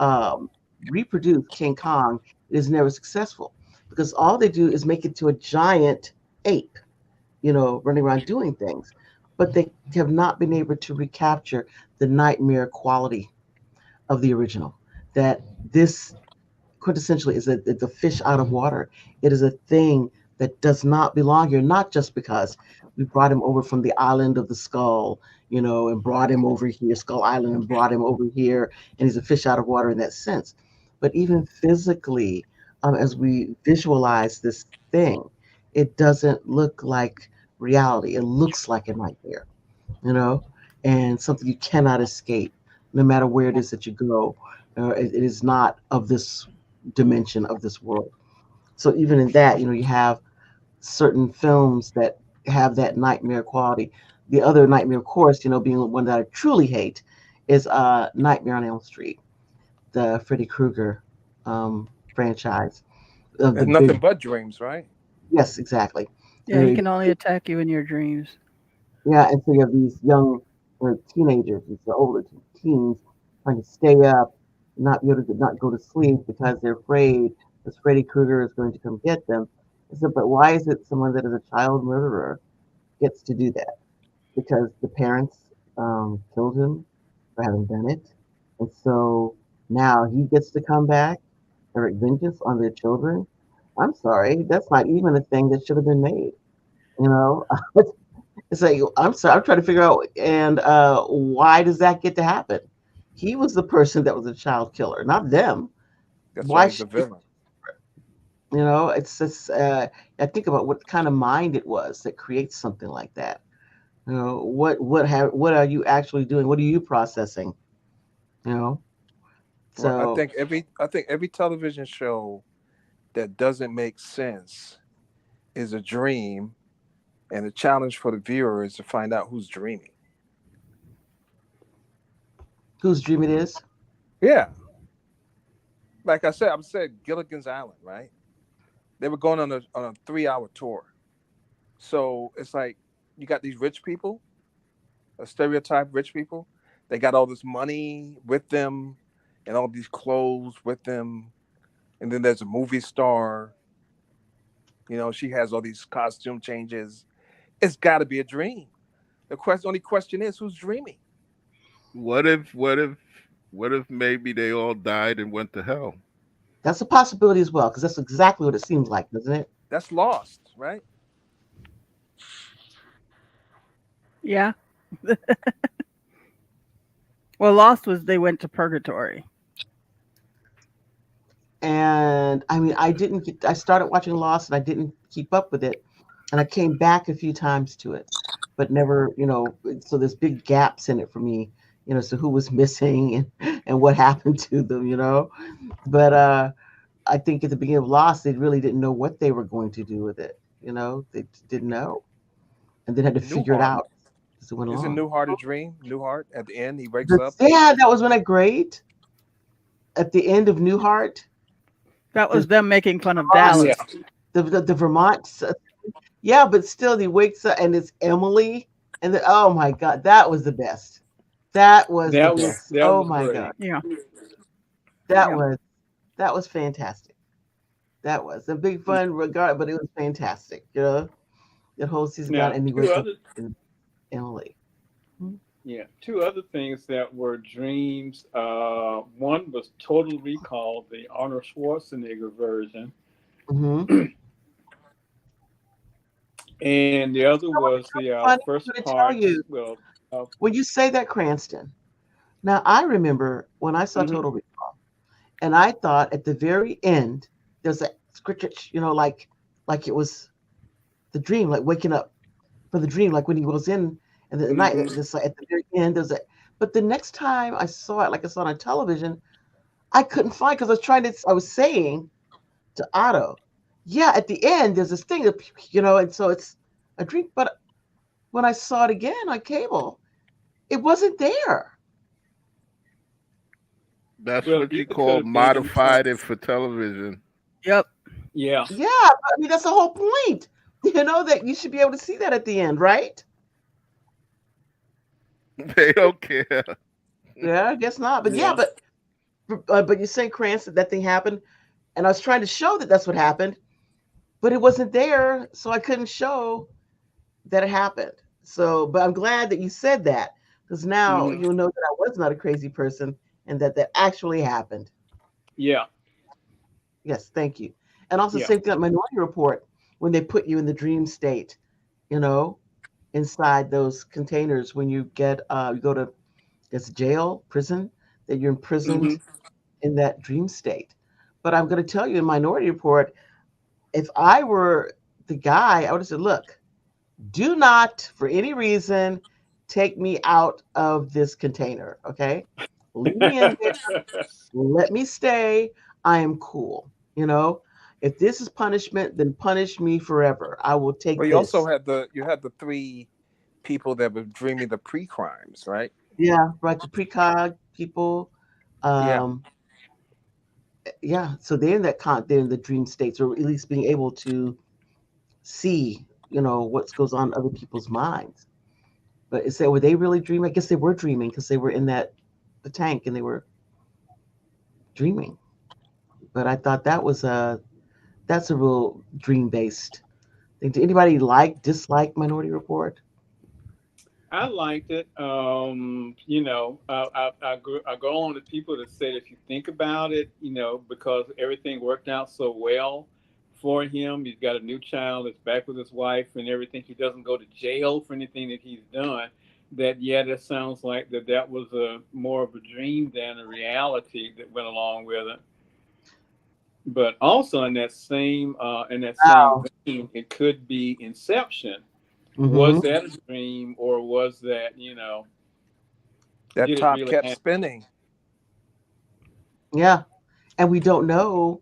um, reproduce King Kong, it is never successful because all they do is make it to a giant ape, running around doing things. But they have not been able to recapture the nightmare quality of the original. That this quintessentially is it's a fish out of water. It is a thing that does not belong here, not just because we brought him over from the island of the skull, and brought him over here, Skull Island, and brought him over here, and he's a fish out of water in that sense. But even physically, as we visualize this thing, it doesn't look like reality. It looks like a nightmare, you know, and something you cannot escape, no matter where it is that you go. It is not of this dimension of this world. So even in that, you have certain films that have that nightmare quality. The other nightmare, of course, being one that I truly hate, is Nightmare on Elm Street, the Freddy Krueger franchise. Of It's the nothing big, but dreams, right? yes, exactly. Yeah, he can only attack you in your dreams. Yeah, and so you have these young teenagers, these older teens, trying to stay up, not be able to not go to sleep because they're afraid that Freddy Krueger is going to come get them. I said, but why is it someone that is a child murderer gets to do that? Because the parents killed him for having done it, and so now he gets to come back and wreak vengeance on their children. I'm sorry, that's not even a thing that should have been made. You know, it's like I'm sorry, I'm trying to figure out, and why does that get to happen? He was the person that was a child killer, not them. That's why Why he's a should villain. it's just I think about what kind of mind it was that creates something like that. What are you actually doing? What are you processing? You know, Well, so I think every television show that doesn't make sense is a dream, and the challenge for the viewer is to find out who's dreaming. whose dream it is? Yeah, like I said Gilligan's Island, right? They were going on a 3 hour tour, so it's like you got these rich people, a stereotype rich people. They got all this money with them, and all these clothes with them, and then there's a movie star. She has all these costume changes. It's got to be a dream. Only question is who's dreaming. What if, what if, what if maybe they all died and went to hell? That's a possibility as well, because that's exactly what it seems like, doesn't it? That's lost, right? Yeah. Well, Lost was they went to purgatory. And I mean, I started watching Lost and I didn't keep up with it. And I came back a few times to it, but never, so there's big gaps in it for me, so who was missing and what happened to them, But I think at the beginning of Lost, they really didn't know what they were going to do with it. They didn't know and then had to figure it Newhart. out as it went Isn't along. Newhart a dream? Newhart at the end, he wakes up. Yeah, that was when I great. At the end of Newhart, That was them making fun of Yeah. Dallas. the Vermont. Yeah, but still, he wakes up and it's Emily, and oh my God, that was the best. That was the best. that Oh was my great. God, Yeah. that Yeah. was that was fantastic. That was a big fun regard, but it was fantastic. That whole season got Now, and he wakes up in Emily. yeah, two other things that were dreams. One was Total Recall, the Arnold Schwarzenegger version, Mm-hmm. and the other was the Funny first to tell part. you Well, when you say that, Cranston. Now I remember when I saw mhm. Total Recall, and I thought at the very end there's a script, like it was the dream, like waking up for the dream, like when he was in the night. Mhm. This like, at the very end, there's a. But the next time I saw it, like I saw it on television, I couldn't find because I was trying to. I was saying to Otto, yeah, at the end there's this thing, and so it's a dream. But when I saw it again on cable, it wasn't there. That's Well, what you it could call have been in modified it for television. Yep. Yeah. Yeah, I mean that's the whole point. That you should be able to see that at the end, right? They don't care. Yeah, I guess not. But yeah, Yeah. but you're saying, Cranston, that thing happened, and I was trying to show that that's what happened, but it wasn't there, so I couldn't show that it happened. So, but I'm glad that you said that because now Mhm. you'll know that I was not a crazy person and that that actually happened. Yeah. Yes, thank you. And also, Yeah. same thing at Minority Report when they put you in the dream state, you know, inside those containers when you you go to it's jail, prison, that you're imprisoned Hmm. in that dream state. But I'm going to tell you in Minority Report, if I were the guy, I would have said, look, do not, for any reason, take me out of this container. Okay. Leave me in there. Let me stay. I am cool. You know, if this is punishment, then punish me forever. I will take Well, you also this. had the three people that were dreaming the pre-crimes, right? Yeah. Right. The precog people. Yeah. Um, yeah. So they're in they're in the dream states, or at least being able to see, what goes on in other people's minds. But is that were they really dreaming? I guess they were dreaming because they were in the tank and they were dreaming. But I thought that's a real dream based thing. Did anybody dislike Minority Report? I liked it. I go on to people that said if you think about it, because everything worked out so well for him, he's got a new child, he's back with his wife and everything. He doesn't go to jail for anything that he's done. That sounds like that was a more of a dream than a reality that went along with it. But also in that same Wow. vein, it could be Inception. Was Hmm. that a dream or was that, That did it top really kept happen? spinning. Yeah, and we don't know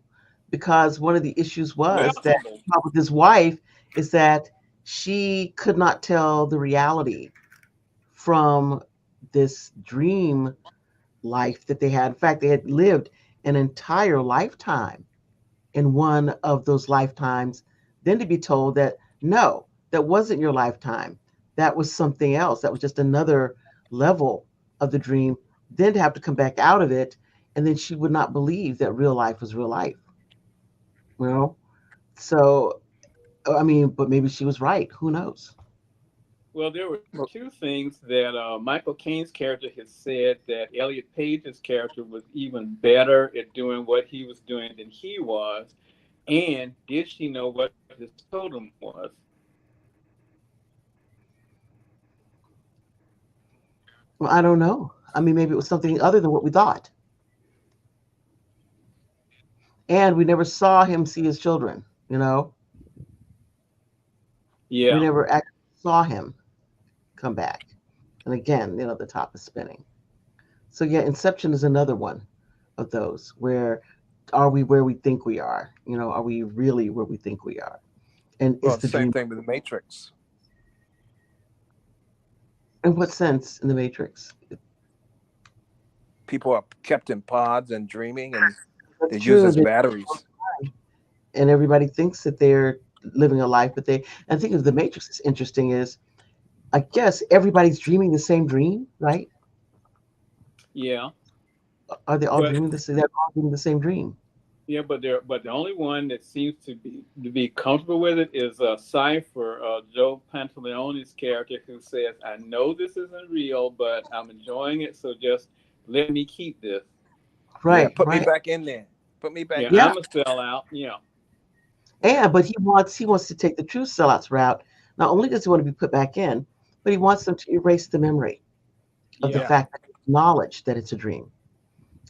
because one of the issues was that Well, with his wife is that she could not tell the reality from this dream life that they had. In fact, they had lived an entire lifetime in one of those lifetimes, then to be told that no, that wasn't your lifetime. That was something else. That was just another level of the dream. Then to have to come back out of it, and then she would not believe that real life was real life. You know? So, I mean, but maybe she was right. Who knows? well, there were Well, two things that Michael Caine's character has said that Elliot Page's character was even better at doing what he was doing than he was. And did she know what his totem was? Well, I don't know. I mean, maybe it was something other than what we thought. And we never saw him see his children, you know? We Yeah. never actually saw him come back. And again, the top is spinning. So yeah, Inception is another one of those where are we where we think we are? Are we really where we think we are? And well, is the the same dream thing with the Matrix. in what sense in the Matrix? People are kept in pods and dreaming, and That's they're used true. as batteries. And everybody thinks that they're living a life, but I think of the Matrix is interesting is I guess everybody's dreaming the same dream, right? Yeah. Are they all But dreaming they're all dreaming the same dream? yeah, but the only one that seems to be comfortable with it is Cypher, Joe Pantaleone's character, who says, "I know this isn't real, but I'm enjoying it, so just let me keep this." Yeah, Right, put me right. back in there. Put me back Yeah, in Yeah. I'm a there. sellout. Yeah, Yeah. But he wants to take the true sellouts route. Not only does he want to be put back in, but he wants them to erase the memory of the yeah. Yeah. fact that knowledge that it's a dream.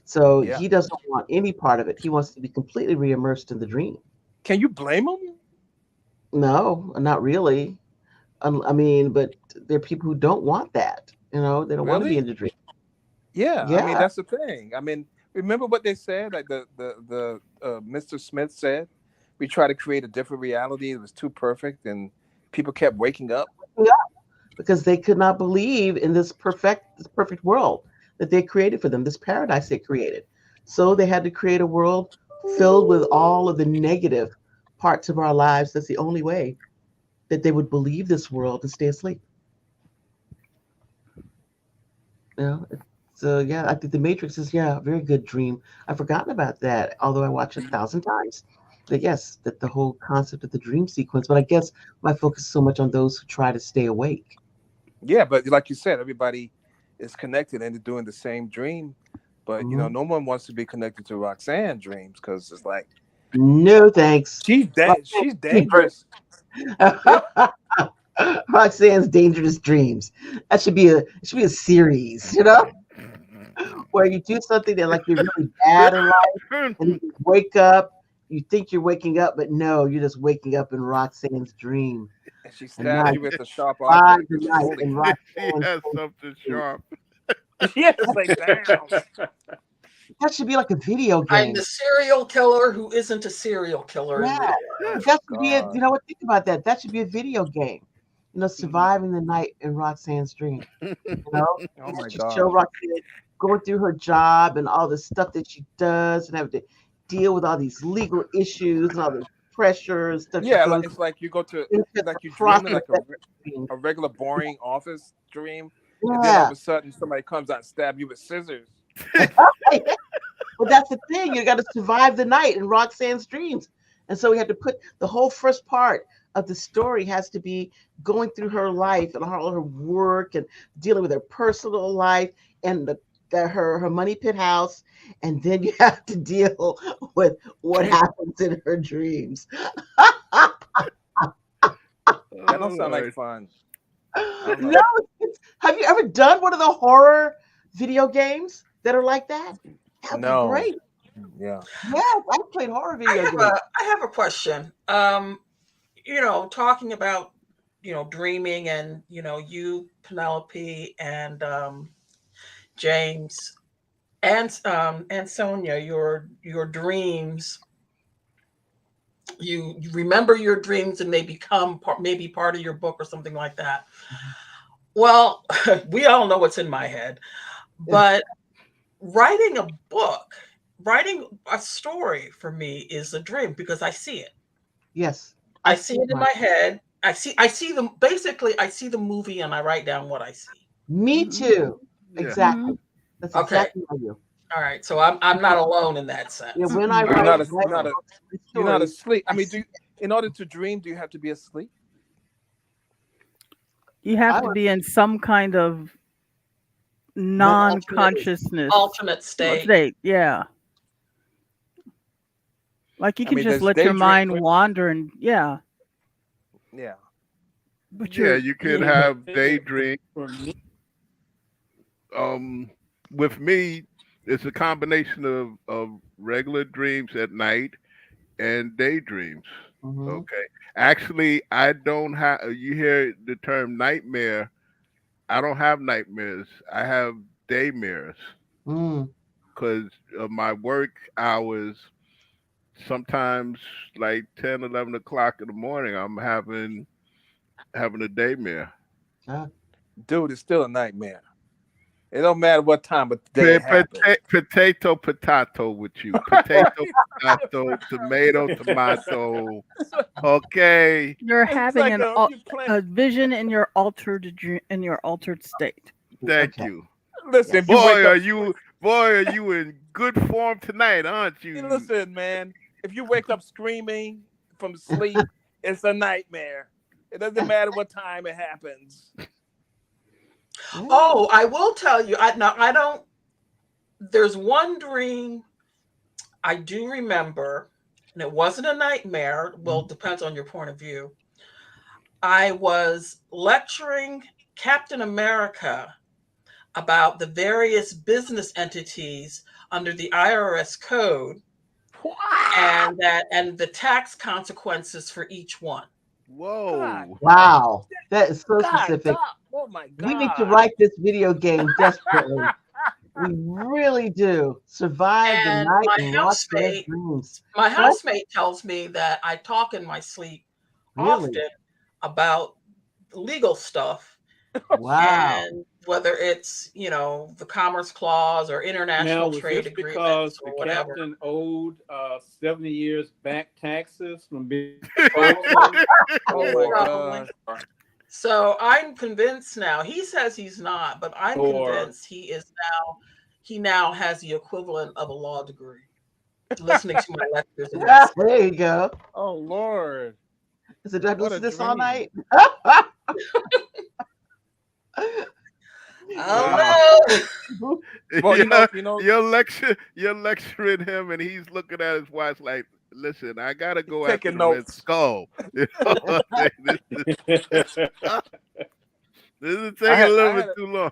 So Yeah. he doesn't want any part of it. He wants to be completely reimmersed in the dream. Can you blame them? No, not really. I mean, but there are people who don't want that. They don't want to be Really? in the dream. Yeah. I mean, Yeah, that's the thing. I mean, remember what they said? Like the Mr. Smith said, we tried to create a different reality. It was too perfect, and people kept waking up. yeah. because they could not believe in this perfect world that they created for them, this paradise they created. So they had to create a world filled with all of the negative parts of our lives. That's the only way that they would believe this world and stay asleep. You know, so yeah, I think the Matrix is a very good dream. I've forgotten about that, although I watched it 1,000 times. But yes, that the whole concept of the dream sequence. But I guess my focus is so much on those who try to stay awake. Yeah, but like you said, everybody is connected and they're doing the same dream. But Mhm. no one wants to be connected to Roxanne dreams because it's like No thanks. she's dangerous. Roxanne's dangerous dreams. It should be a series, where you do something that like you're really bad in life, and you wake up. You think you're waking up, but no, you're just waking up in Roxanne's dream. And she And now stabs you you with a sharp survive object. the It's night holy. in She Roxanne's has dream. something sharp. Yeah, it's like damn. That should be like a video I'm game. the serial killer who isn't a serial killer in Yeah, real that should be God. think about that. That should be a video game. Surviving the night in Roxanne's dream. Oh It's my just show God. Roxanne going through her job and all the stuff that she does and having to deal with all these legal issues and all the pressure and stuff she Yeah, goes it's like you go to through. It's like the you dreaming process like that dream. a regular boring office dream, and then all Yeah. of a sudden somebody comes out and stab you with scissors. But that's the thing. You got to survive the night in Roxanne's dreams. And so we had to put the whole first part of the story has to be going through her life and all her work and dealing with her personal life and her money pit house. And then you have to deal with what happens in her dreams. That don't sound like Lord. fun. I don't No, know. have you ever done one of the horror video games that are like that? That'd be No. great. Yeah. Yes, I played horror video games. I have a question. Talking about dreaming and you, Penelope, and James, and Sonia, your dreams. You remember your dreams and they become maybe part of your book or something like that. Well, we all know what's in my head, but writing a book, writing a story for me is a dream because I see it. Yes. I see it in my head. I see them. Basically, I see the movie and I write down what I see. Me too. Yeah. Exactly. That's Okay. exactly how you. All right. So I'm not alone in that sense. Yeah, when I You're write not stories, asleep. I mean, in order to dream, do you have to be asleep? You have to be in some kind of non-consciousness Alternate state. Yeah. Like you can just there's let your daydream- mind wander and Yeah. but You could have daydream. With me, it's a combination of regular dreams at night and daydreams. Mhm. Okay. Actually, I don't have, you hear the term nightmare. I don't have nightmares. I have daymares Mm. because of my work hours. Sometimes like 10, 11 o'clock in the morning, I'm having a daymare. Dude, it's still a nightmare. It don't matter what time of day it happens. Potato with you. Potato, tomato. Okay. you're It's having like you're playing- a vision in your altered state. Thank Okay. you. Listen, if you Boy, wake up, are you in good form tonight, aren't you? listen, man. If you wake up screaming from sleep, it's a nightmare. It doesn't matter what time it happens. Oh, I will tell you. I don't. There's one dream I do remember, and it wasn't a nightmare. Well, it depends on your point of view. I was lecturing Captain America about the various business entities under the IRS code and the tax consequences for each one. Whoa. Wow. That is so God, specific. oh my God. We need to write this video game desperately. We really do. Survive the And night my and lost their housemate- dreams. My housemate tells me that I talk in my sleep Really? often about legal stuff, Wow. And whether it's, the Commerce Clause or Now, international was trade this because agreements the or whatever. captain owed 70 years back taxes from being frozen? Oh my Probably. God. So I'm convinced now. He says he's not, but I'm Or convinced he now has the equivalent of a law degree. Listening to my lectures in that. There you go. Oh Lord. I said, do I have to What a listen to this all dream. night? Oh no. Well, you're lecturing him, and he's looking at his watch like, "Listen, I gotta go after taking the Red notes. Skull. You know what I'm saying? This is taking I a little had bit too long."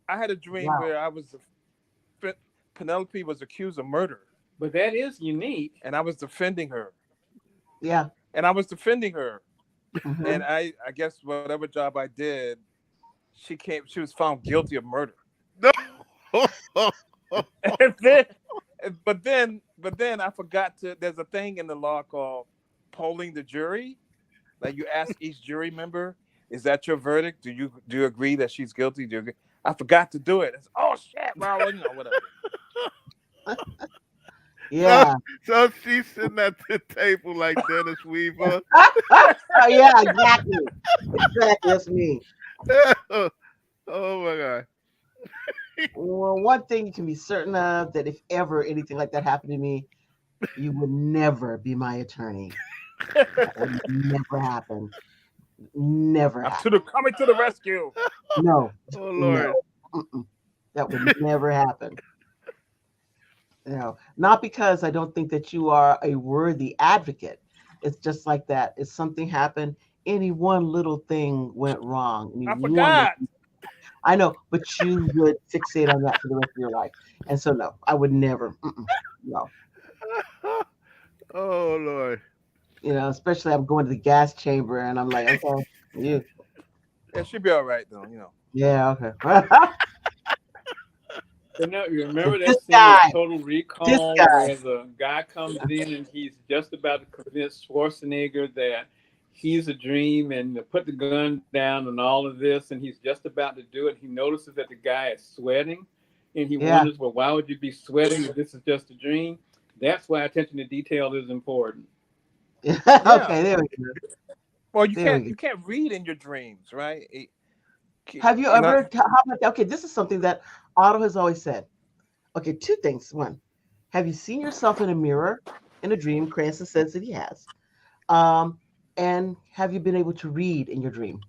I had a dream Wow. where Penelope was accused of murder, but that is unique. and I was defending her. Yeah. Mhm. And I guess whatever job I did, she was found guilty of murder. No. And then, but then I forgot there's a thing in the law called polling the jury. Like you ask each jury member, is that your verdict? Do you agree that she's guilty? Do you agree? I forgot to do it. Oh shit, well, whatever. Yeah. So she's sitting at the table like Dennis Weaver. Oh, yeah, exactly. Exactly. That's me. Oh my God. Well, one thing you can be certain of, that if ever anything like that happened to me, you would never be my attorney. That would never happen. Never happen. Coming to the rescue. No. Oh Lord. No. That would never happen. Not because I don't think that you are a worthy advocate. It's just like that. If something happened, any one little thing went wrong. I forgot. I know, but you would fixate on that for the rest of your life. And so, no, I would never. No. Oh Lord. Especially I'm going to the gas chamber and I'm like, okay, you. It should be all right though, Yeah, okay. You remember that This scene guy. of Total Recall This guy. where the guy comes in and he's just about to convince Schwarzenegger that he's a dream and to put the gun down and all of this, and he's just about to do it. He notices that the guy is sweating, and he wonders, well, why would you be sweating if this is just a dream? That's why attention to detail is important. Okay, there we go. Well, you can't read in your dreams, right? Have you ever? How about that? Okay, this is something that Otto has always said. Okay, two things. One, have you seen yourself in a mirror in a dream? Cranston says that he has. And have you been able to read in your dream?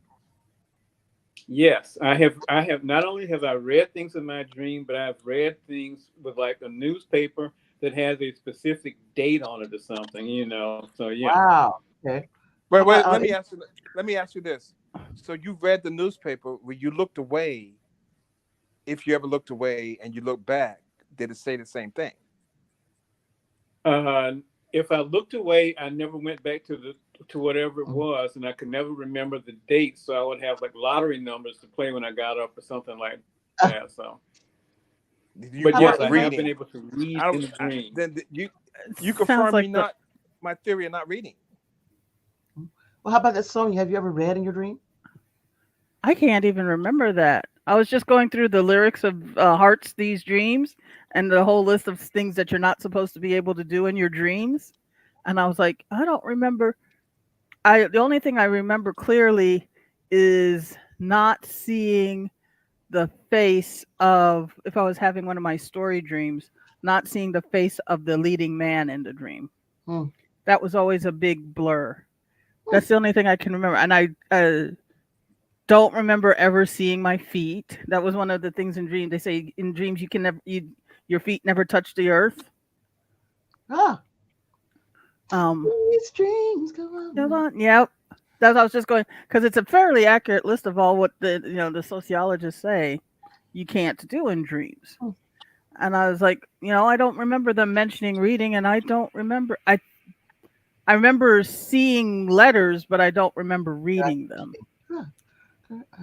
Yes, I have. Not only have I read things in my dream, but I've read things with like a newspaper that has a specific date on it or something. So yeah. Wow. Okay. Wait. Let me ask you this. So you read the newspaper where you looked away. If you ever looked away and you look back, did it say the same thing? If I looked away, I never went back to whatever it was, and I could never remember the date. So I would have like lottery numbers to play when I got up or something like that. So, but yes, I have been able to read in the dream. Then you confirm like my theory of not reading. Well, how about that song? Have you ever read in your dream? I can't even remember that. I was just going through the lyrics of Hearts These Dreams and the whole list of things that you're not supposed to be able to do in your dreams. And I was like, I don't remember. The only thing I remember clearly is not seeing the face of, if I was having one of my story dreams, not seeing the face of the leading man in the dream. That was always a big blur. That's the only thing I can remember. And I don't remember ever seeing my feet. That was one of the things in dreams. They say in dreams you can never, your feet never touch the earth. These dreams go on. Yep. That's I was just going, because it's a fairly accurate list of all what the sociologists say you can't do in dreams. And I was like, I don't remember them mentioning reading, and I don't remember. I remember seeing letters, but I don't remember reading them.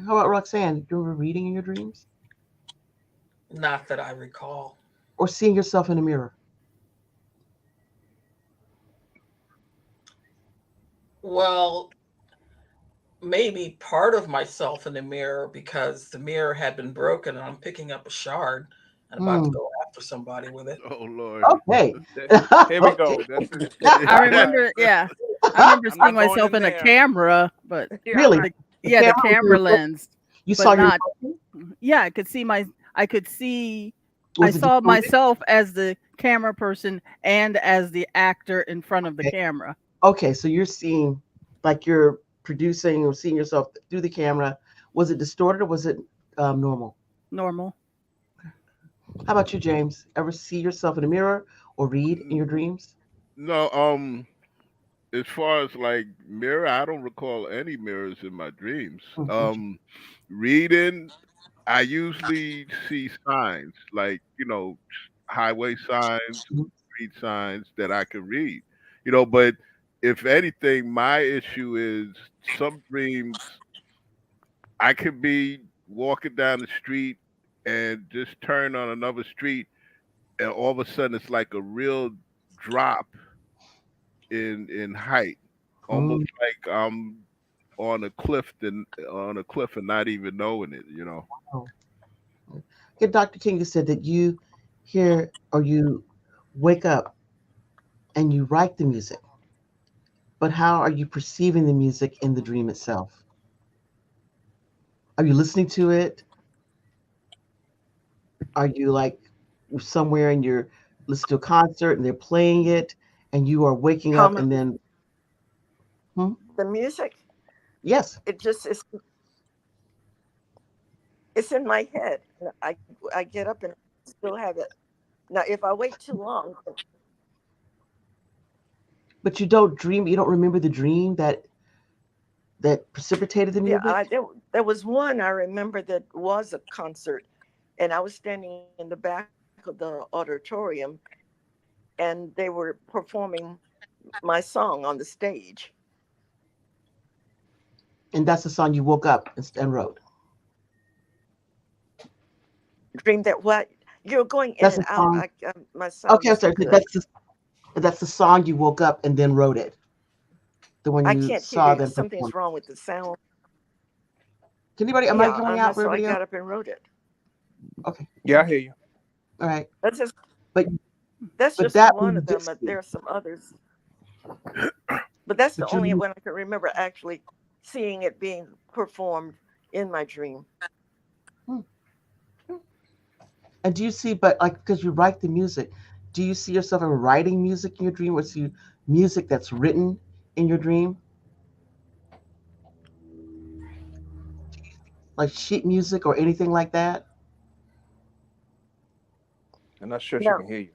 How about Roxanne? Do you remember reading in your dreams? Not that I recall. Or seeing yourself in a mirror? Well, maybe part of myself in the mirror because the mirror had been broken and I'm picking up a shard and about to Hmm. go after somebody with it. Oh Lord. Okay. Here we Okay. go. That's it. I All right. remember, yeah, I remember I'm seeing not going myself in in a there. camera, but Yeah. Really? the The yeah, the camera was camera in the- lens, You but saw your not. Yeah, I could see. I was it saw distorted? myself as the camera person and as the actor in front of the Okay. camera. Okay, so you're seeing like you're producing or seeing yourself through the camera. Was it distorted or was it normal? Normal. How about you, James? Ever see yourself in a mirror or read in your N- dreams? No, as far as like mirror, I don't recall any mirrors in my dreams. Okay. Reading, I usually see signs like, highway signs, street signs that I can read. But if anything, my issue is some dreams I could be walking down the street and just turn on another street and all of a sudden it's like a real drop in height, almost Mm. like I'm on a cliff and not even knowing it. Oh. Okay, Dr. King, you said that you hear or you wake up and you write the music, but how are you perceiving the music in the dream itself? Are you listening to it? Are you like somewhere and you're listening to a concert and they're playing it and you are waking How up much and then, hmm? the music? Yes. It just is. It's in my head. I get up and still have it. Now, if I wait too long, But you don't dream, you don't remember the dream that precipitated the yeah, music? there was one I remember that was a concert, and I was standing in the back of the auditorium, and they were performing my song on the stage. And that's the song you woke up and wrote. Dream that what? You're going in That's and the out. song. My sound Okay, I'm sorry. isn't good. That's the song you woke up and then wrote it. The one I you can't hear saw you. them Something's perform. wrong with the sound. Can anybody? Am I Yeah, going out for so I everybody else? got up and wrote it. Okay. Yeah, I hear you. All right. That's just But that's but just that one one you of did them. But see. there are some others. But that's the But you only one I can remember actually seeing it being performed in my dream. hmm. And do you see? But like because you write the music, do you see yourself in writing music in your dream, or see music that's written in your dream, like sheet music or anything like that? I'm not sure she No, can hear you.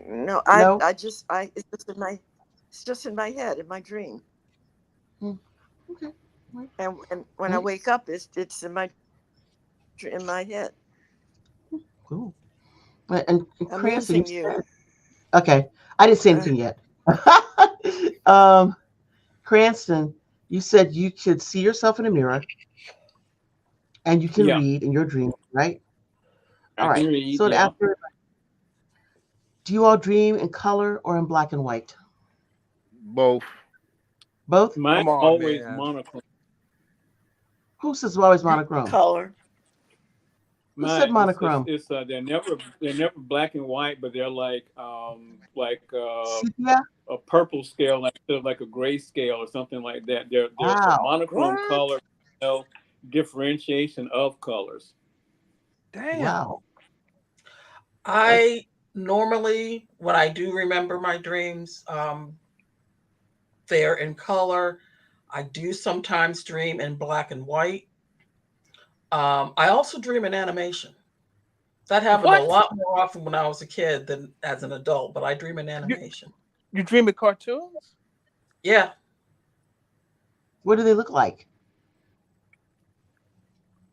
no, No. it's just in my head, in my dream. Hmm. Okay. Right. And when I Right. wake up, it's in my head. Cool. And I'm Cranston, you losing you. said okay. I didn't say Uh, anything yet. um, Cranston, you said you could see yourself in a mirror and you can Yeah, read in your dream, right? I All can right. read. So to Yeah. answer, do you all dream in color or in black and white? Both. Both? Mine Come on, always man. monochrome. Who says always monochrome? color. Who said Mine monochrome? it's they're never black and white, but they're like Sepia? a purple scale instead of like a gray scale or something like that. There's a Wow. monochrome What? color, differentiation of colors. Damn. Wow. That's I normally, when I do remember my dreams, they're in color. I do sometimes dream in black and white. I also dream in animation. That happened a What? lot more often when I was a kid than as an adult, but I dream in You animation. you dream of cartoons? Yeah, what do they look like?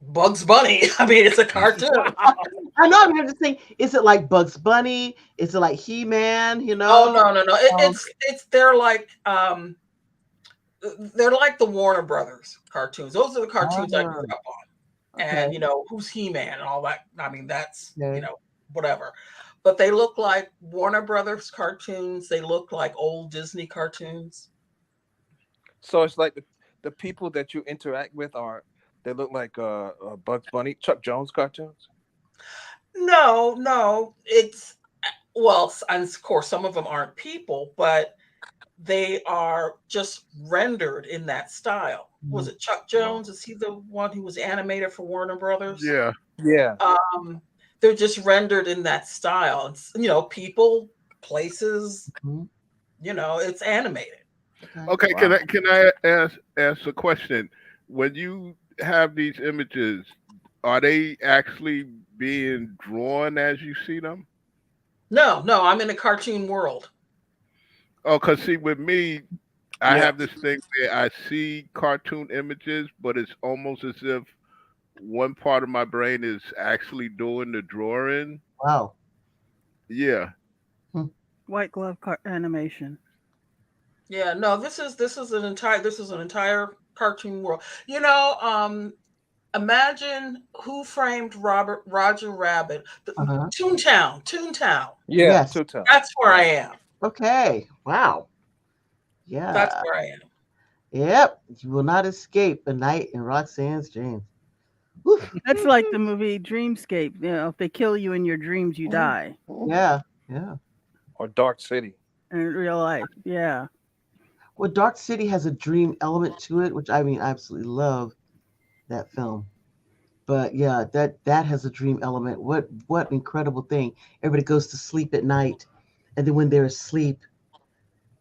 Bugs Bunny. I mean, it's a cartoon. Wow. I know. I mean, I'm just saying, is it like Bugs Bunny? Is it like He-Man? Oh no, no, no. Um, It's they're like the Warner Brothers cartoons. Those are the cartoons I grew ah, up on. okay. And who's He-Man and all that. I mean, that's Okay. whatever. But they look like Warner Brothers cartoons. They look like old Disney cartoons. So it's like the people that you interact with they look like Bugs Bunny, Chuck Jones cartoons. No, it's well, and of course, some of them aren't people, but they are just rendered in that style. Was it Chuck Jones? Is he the one who was animated for Warner Brothers? Yeah. Yeah. They're just rendered in that style. It's, people, places, it's animated. Okay, Wow. can I ask a question? When you have these images, are they actually being drawn as you see them? No, I'm in a cartoon world. Oh, because see, with me, I Yeah. have this thing where I see cartoon images, but it's almost as if one part of my brain is actually doing the drawing. Wow. Yeah. White glove animation. Yeah, no, this is an entire cartoon world. Imagine Who Framed Roger Rabbit. Uh-huh. Toontown. Yeah. Yes. Tutu. That's where I am. Okay. Wow. Yeah. That's where I am. Yep. You will not escape a night in Roxanne's dreams. Woof. That's like the movie Dreamscape. If they kill you in your dreams, you die. Yeah. Yeah. Or Dark City. In real life, yeah. Well, Dark City has a dream element to it, which I absolutely love that film. But yeah, that has a dream element. What incredible thing! Everybody goes to sleep at night, and then when they're asleep,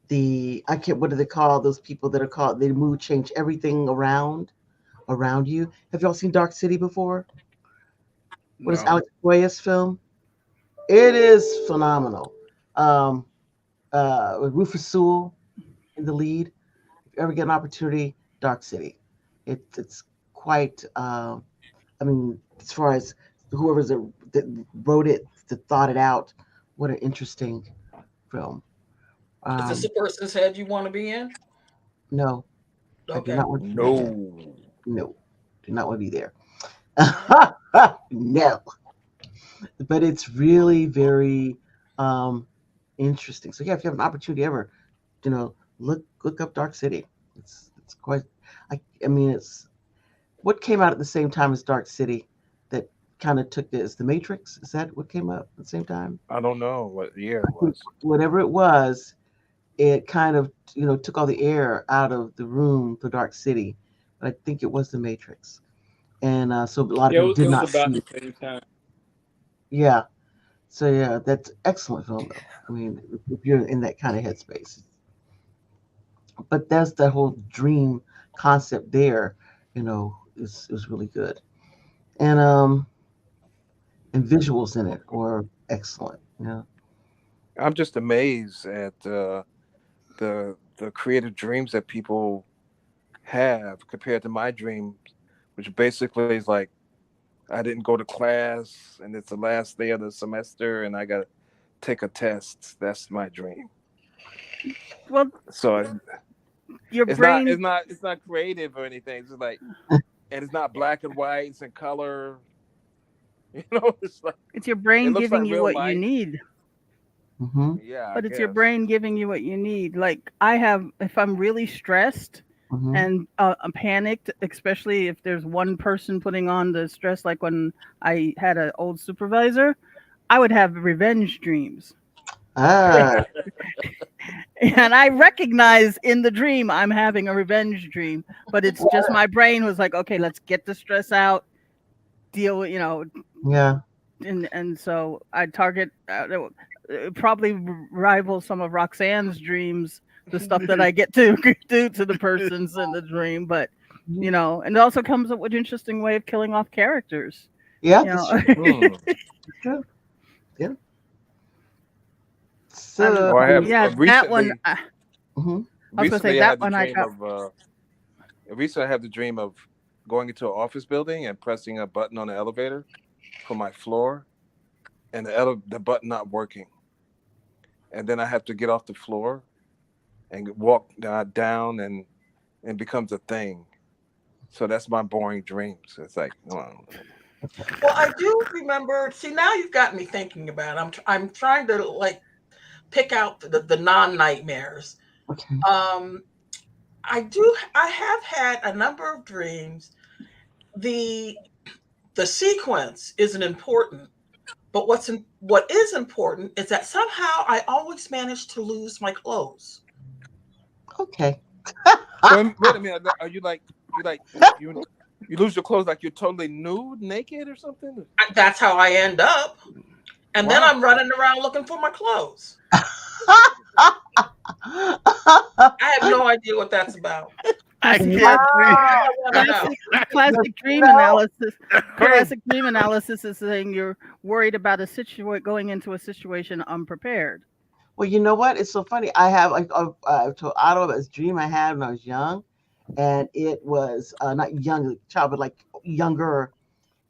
what do they call those people that are called? They mood change everything around you. Have y'all seen Dark City before? What is No. Alex Proyas film? It is phenomenal. With Rufus Sewell in the lead. If you ever get an opportunity, Dark City. It's quite. As far as whoever's that wrote it, that thought it out, what an interesting film. Is this a person's head you want to be in? No, I do Okay. not want to be there. No, do not want to be there. No, but it's really very interesting. So yeah, if you have an opportunity ever, look up Dark City. It's quite. It's what came out at the same time as Dark City that kind of took this. The Matrix, is that what came out at the same time? I don't know what year it was. Whatever it was, it kind of took all the air out of the room for Dark City. But I think it was the Matrix, and so a lot of people It did was not about see the it. same time. Yeah, so yeah, that's excellent film though. If you're in that kind of headspace, but that's the whole dream concept there. Is really good, and visuals in it are excellent. Yeah. I'm just amazed at the creative dreams that people have compared to my dreams, which basically is like I didn't go to class and it's the last day of the semester and I got to take a test. That's my dream. Well, So your it's brain. it's not creative or anything. It's just like, and it's not black and white. It's in color. It's like It's your brain looks giving like you real what you life. need. Mm-hmm. Yeah, But I it's your guess. brain giving you what you need. Like if I'm really stressed Mm-hmm. and I'm panicked, especially if there's one person putting on the stress, like when I had an old supervisor, I would have revenge dreams. Ah, And I recognize in the dream I'm having a revenge dream, but it's just my brain was like, okay, let's get the stress out, deal with, yeah. and so I target probably rival some of Roxanne's dreams, the stuff that I get to do to the persons in the dream, but and it also comes up with an interesting way of killing off characters. Yeah, You that's know? true. That's true. Yeah. So, Or I have Yeah, that one. recently. mhm. I was gonna say Recently, I that had the one I dream got. of. Recently, I had the dream of going into an office building and pressing a button on the elevator for my floor, and the button not working, and then I have to get off the floor and walk down, and it becomes a thing. So that's my boring dreams. It's like, well, Well, I do remember. See, now you've got me thinking about it. I'm trying to pick out the non nightmares. Okay. Um, I have had a number of dreams. The sequence isn't important, but what is important is that somehow I always manage to lose my clothes. Okay. Wait a minute. Are you like you lose your clothes like you're totally nude, naked, or something? That's how I end up, and then Wow. I'm running around looking for my clothes. I have no idea what that's about. I Classic, can't breathe. I want to know. classic dream analysis. Classic dream analysis is saying you're worried about going into a situation unprepared. Well, you know what? It's so funny. I have like told Otto about this dream I had when I was young, and it was not young child, but like younger,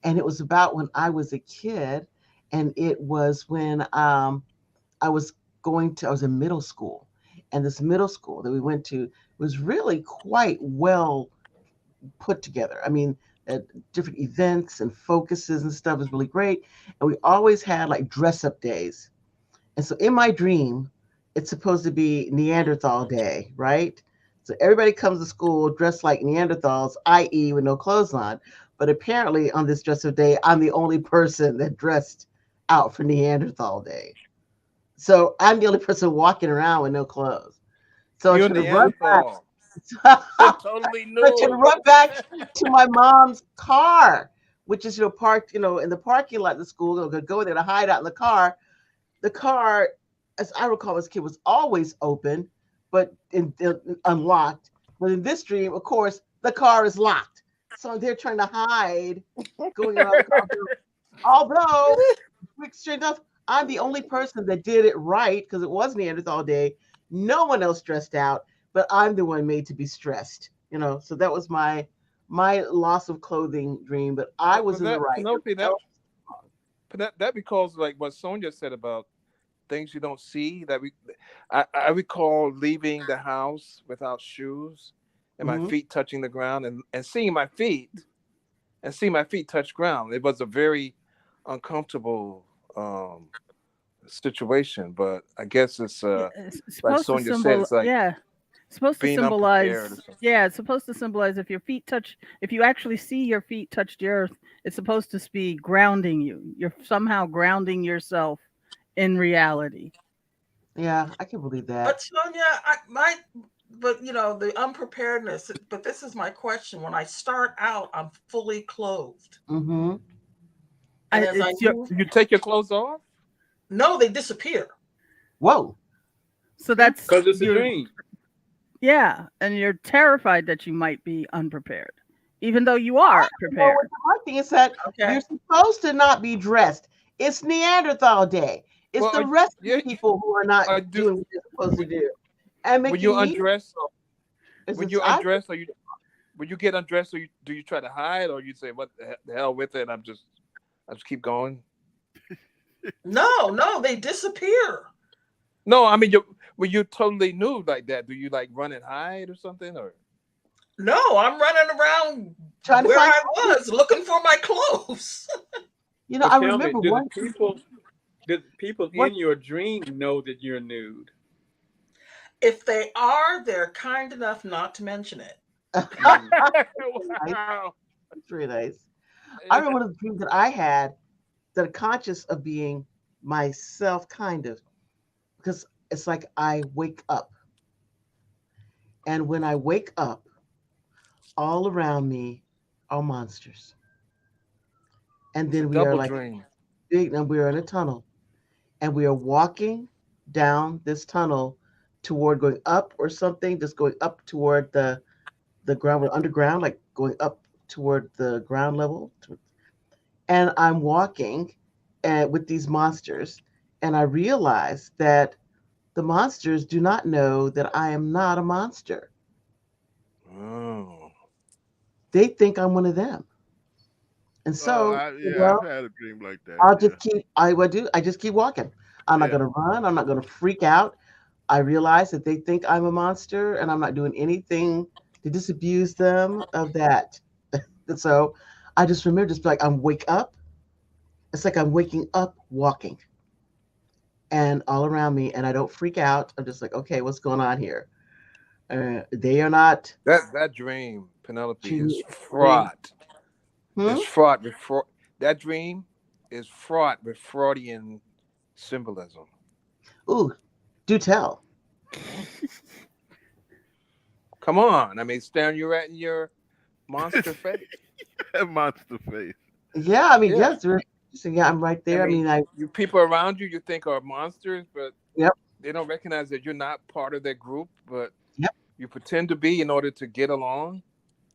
and it was about when I was a kid, and it was when I was I was in middle school, and this middle school that we went to was really quite well put together. I mean, different events and focuses and stuff was really great, and we always had like dress up days. And so in my dream, it's supposed to be Neanderthal Day, right? So everybody comes to school dressed like Neanderthals, i.e., with no clothes on. But apparently, on this dress up day, I'm the only person that dressed out for Neanderthal Day. So I'm the only person walking around with no clothes. So I You're should have run back. Neanderthal. You're I totally should nude. run back to my mom's car, which is parked, in the parking lot of the school. I'm gonna go there to hide out in the car. The car, as I recall, as a kid, was always open, but unlocked. But in this dream, of course, the car is locked. So they're trying to hide, going around the car. Although, straight enough, I'm the only person that did it right because it was Neanderthal Day. No one else dressed out, but I'm the one made to be stressed. So that was my loss of clothing dream. But I was in the right. Penelope, that because like what Sonia said about things you don't see. I recall leaving the house without shoes and my feet touching the ground and seeing my feet touch ground. It was a very uncomfortable situation, but I guess it's It's like supposed to Sonia said, it's like it's supposed to being unprepared or symbolize, something. it's supposed to symbolize if you actually see your feet touch the earth, it's supposed to be grounding you. You're somehow grounding yourself in reality. Yeah, I can believe that. But Sonia, but the unpreparedness. But this is my question: when I start out, I'm fully clothed, Mm-hmm. and as I move, You take your clothes off no, they disappear. Whoa. So that's Because it's a dream. Yeah, and you're terrified that you might be unprepared, even though you are prepared. What the hard thing is that Okay. you're supposed to not be dressed. It's Neanderthal Day. It's the rest of the people who are not doing what they're supposed to do. And when you making me undress, feel- when you undress, or when you get undressed, do you try to hide, or you say what the hell with it? I just keep going. No, they disappear. No, I mean when you're totally nude like that, do you like run and hide or something, or? No, I'm running around trying to where find. I was looking for my clothes. I Tell remember me, one. do the people What? in your dream know that you're nude? If they are, they're kind enough not to mention it. Wow. It's really nice. I remember one of the dreams that I had that are conscious of being myself, kind of, because it's like I wake up, and when I wake up, all around me are monsters, and It's a then we are double like dream. big, and we are in a tunnel, and we are walking down this tunnel toward going up or something, just going up toward the ground, we're underground, like going up toward the ground level, and I'm walking with these monsters, and I realize that the monsters do not know that I am not a monster. Oh. They think I'm one of them, and Oh, so I've had a dream like that. I'll Yeah, just keep. I just keep walking. I'm not yeah. going to run. I'm not going to freak out. I realize that they think I'm a monster, and I'm not doing anything to disabuse them of that. And so I just remember, just like I'm wake up. It's like I'm waking up, walking, and all around me, and I don't freak out. I'm just like, okay, what's going on here? They are not. That dream, Penelope, is Gee, fraught. hmm? It's fraught with that dream is fraught with Freudian symbolism. Ooh, do tell. Come on, I mean, staring you right in your monster face. That monster face. Yeah, I mean, Yeah, yes, very interesting. Yeah, I'm right I there. I mean, mean, I. you people around you think are monsters, but Yep, they don't recognize that you're not part of their group, but yep, you pretend to be in order to get along.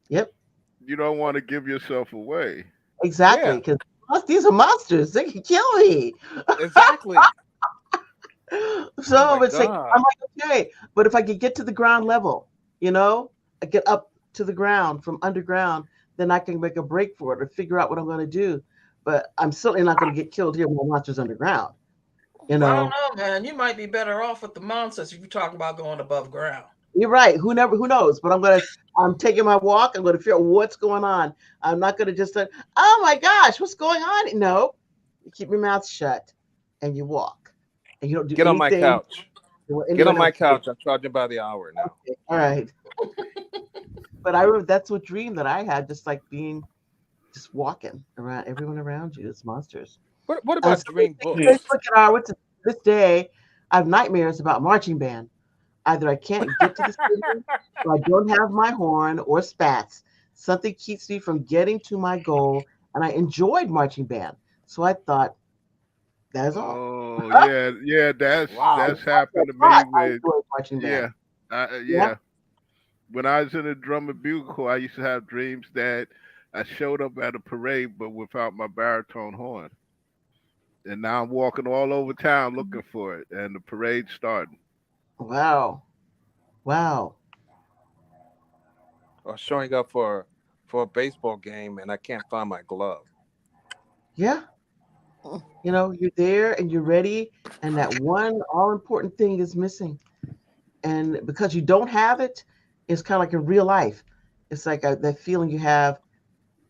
yep. You don't want to give yourself away. Exactly, Yeah, because these are monsters. They can kill me. exactly. Oh my So it's like I'm God. like, okay, but if I could get to the ground level, you know, I get up to the ground from underground, then I can make a break for it or figure out what I'm going to do. But I'm certainly not going to get killed here when the monster's underground. You I don't know, know, man. You might be better off with the monsters if you're talking about going above ground. you're right. Who knows? But I'm taking my walk. I'm going to figure out what's going on. I'm not going to just say, oh my gosh, what's going on? No, you keep your mouth shut and you walk and you don't do Get on my anything couch. what Get on anyone my else to do. couch. I'm charging by the hour now. Okay, all right. But I remember that's what dream that I had, just like being just walking around everyone around you. It's monsters. What And about so dream they books? look at our what's this day. I have nightmares about marching band. Either I can't get to the stadium, or I don't have my horn or spats. Something keeps me from getting to my goal, and I enjoyed marching band. So I thought that is all. Oh yeah, yeah. I Wow. That's happened to me thought I with enjoyed marching band. yeah, Yeah. yeah. When I was in a drum and bugle corps, I used to have dreams that I showed up at a parade but without my baritone horn, and now I'm walking all over town looking for it, and the parade's starting. Wow. Wow. Or showing up for a baseball game and I can't find my glove. Yeah. You know, you're there and you're ready, and that one all important thing is missing. And because you don't have it, it's kind of like in real life. It's like that feeling you have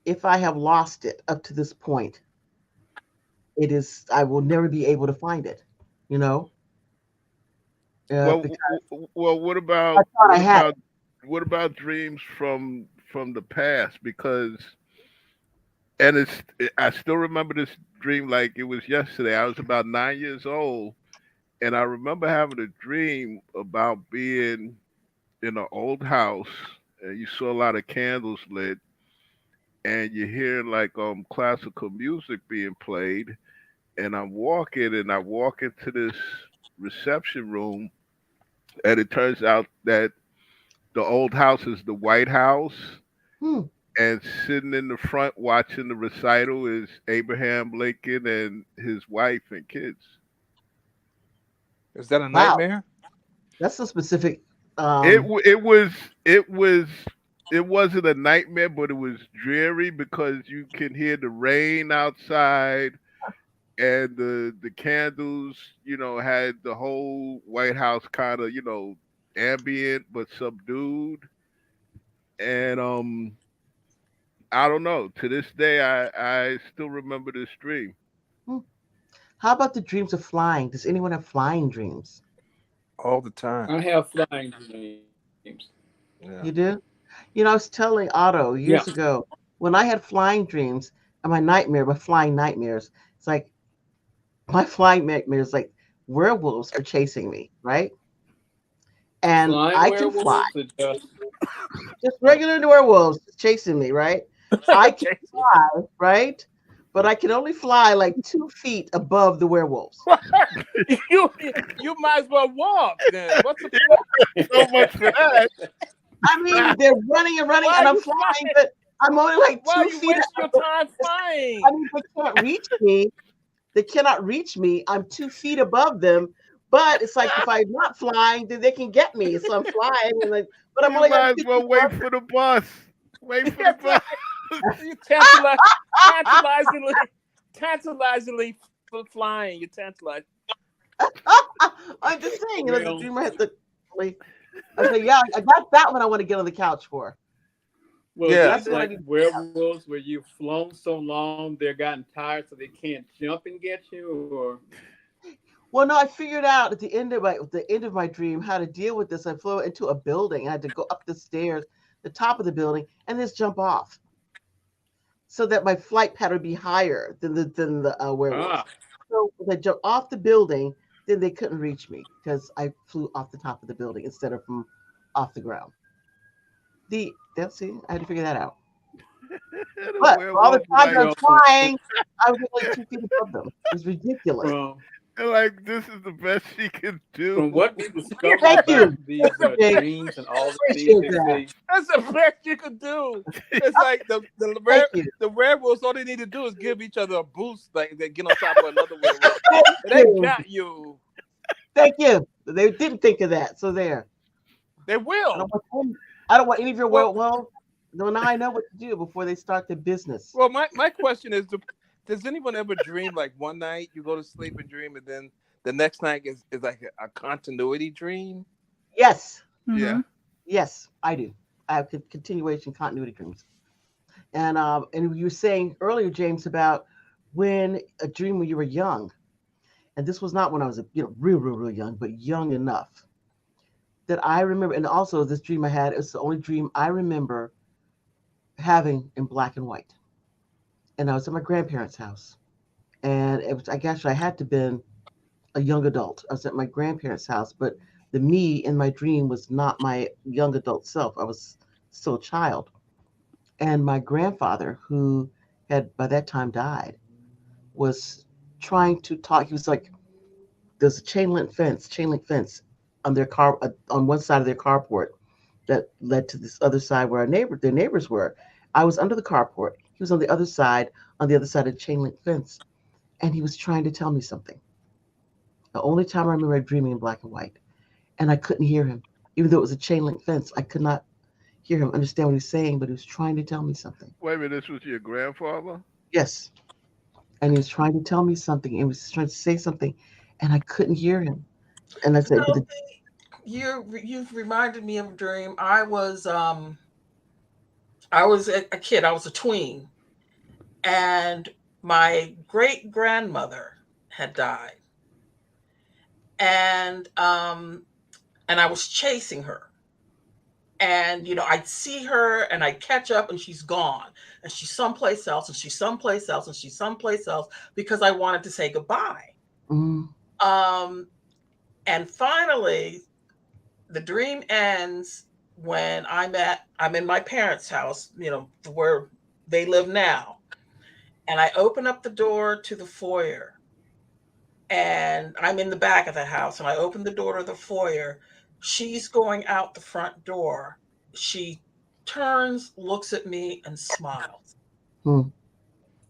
if I have lost it up to this point, I will never be able to find it, you know, Well, because well, I thought I had it. what about dreams from the past? Because and I still remember this dream like it was yesterday. I was about 9 years old, and I remember having a dream about being in an old house, and you saw a lot of candles lit, and you're hearing like classical music being played, and I'm walking, and I walk into this reception room, and it turns out that the old house is the White House, Hmm. and sitting in the front watching the recital is Abraham Lincoln and his wife and kids. Is that a Wow, nightmare? that's so specific. It Um, w- it was it was it wasn't a nightmare, but it was dreary because you can hear the rain outside, and the candles, had the whole White House kind of, ambient but subdued. And I don't know. To this day, I still remember this dream. hmm. How about the dreams of flying? Does anyone have flying dreams? All the time. I have flying dreams. Yeah. You do? You know, I was telling Otto Yeah. years ago when I had flying dreams and my flying nightmares. It's like my flying nightmares, like werewolves are chasing me, right? And Flying I can fly, werewolves or just just regular werewolves chasing me, right? I can fly, right? But I can only fly like 2 feet above the werewolves. you you might as well walk then. What's the So much for that. I mean, they're running and running, why and are I'm you flying, flying? but I'm only like Why are two you feet. wasting your time flying? I mean, they can't reach me. They cannot reach me. I'm 2 feet above them. But it's like if I'm not flying, then they can get me. So I'm flying, and but I'm You only like might as 2 well feet wait above. for the bus. Wait for the That's bus. right. You tantalizingly flying. You're tantalizing. I'm just saying, the well, dreamer had the. Like, I say, yeah, I got that one. I want to get on the couch for. well, Yeah. That's these what I like need. werewolves where you've flown so long they're gotten tired so they can't jump and get you, or Well, no, I figured out at the end of my dream how to deal with this. I flew into a building. I had to go up the stairs, the top of the building, and just jump off, so that my flight pattern would be higher than the werewolves. Ah, So when I jumped off the building, then they couldn't reach me because I flew off the top of the building instead of from off the ground. That's see, I had to figure that out. The But for all the werewolf times I like was well, flying, I was only 2 feet above them. It was ridiculous. from like this is the best she can do. from what we discovered Thank you. about these Thank you, Jake. dreams and all the things Appreciate they that. see, That's the best you could do. It's like Thank you. the werewolves. All they need to do is give each other a boost, like they get on top of another werewolf, Thank and they you. got you. Thank you. They didn't think of that, so there. They I will. don't want any of your Well, well. No, now I know what to do before they start their business. well, my question is, does anyone ever dream like one night you go to sleep and dream, and then the next night is like a continuity dream? Yes, Yeah. yes, I do. I have continuation continuity dreams. And you were saying earlier, James, about when a dream when you were young, and this was not when I was real young, but young enough that I remember. And also this dream I had, it's the only dream I remember having in black and white. And I was at my grandparents' house, and I guess I had to been a young adult. I was at my grandparents' house, but the me in my dream was not my young adult self. I was still a child. And my grandfather, who had by that time died, was trying to talk. He was like, there's a chain link fence on their car, on one side of their carport that led to this other side where their neighbors were. I was under the carport. He was on the other side of the chain link fence, and he was trying to tell me something. The only time I remember dreaming in black and white, and I couldn't hear him, even though it was a chain link fence. I could not hear him, understand what he was saying, but he was trying to tell me something. Wait a minute, this was your grandfather? Yes, and he was trying to tell me something, and he was trying to say something, and I couldn't hear him. And I said, but No, you've reminded me of a dream. I was a kid. I was a tween, and my great grandmother had died, and I was chasing her. And I'd see her and I'd catch up and she's gone. And she's someplace else and she's someplace else and she's someplace else because I wanted to say goodbye. mm, Um, and finally the dream ends when I'm in my parents' house, where they live now. And I open up the door to the foyer. And I'm in the back of the house and I open the door to the foyer. She's going out the front door. She turns, looks at me, and smiles. mm,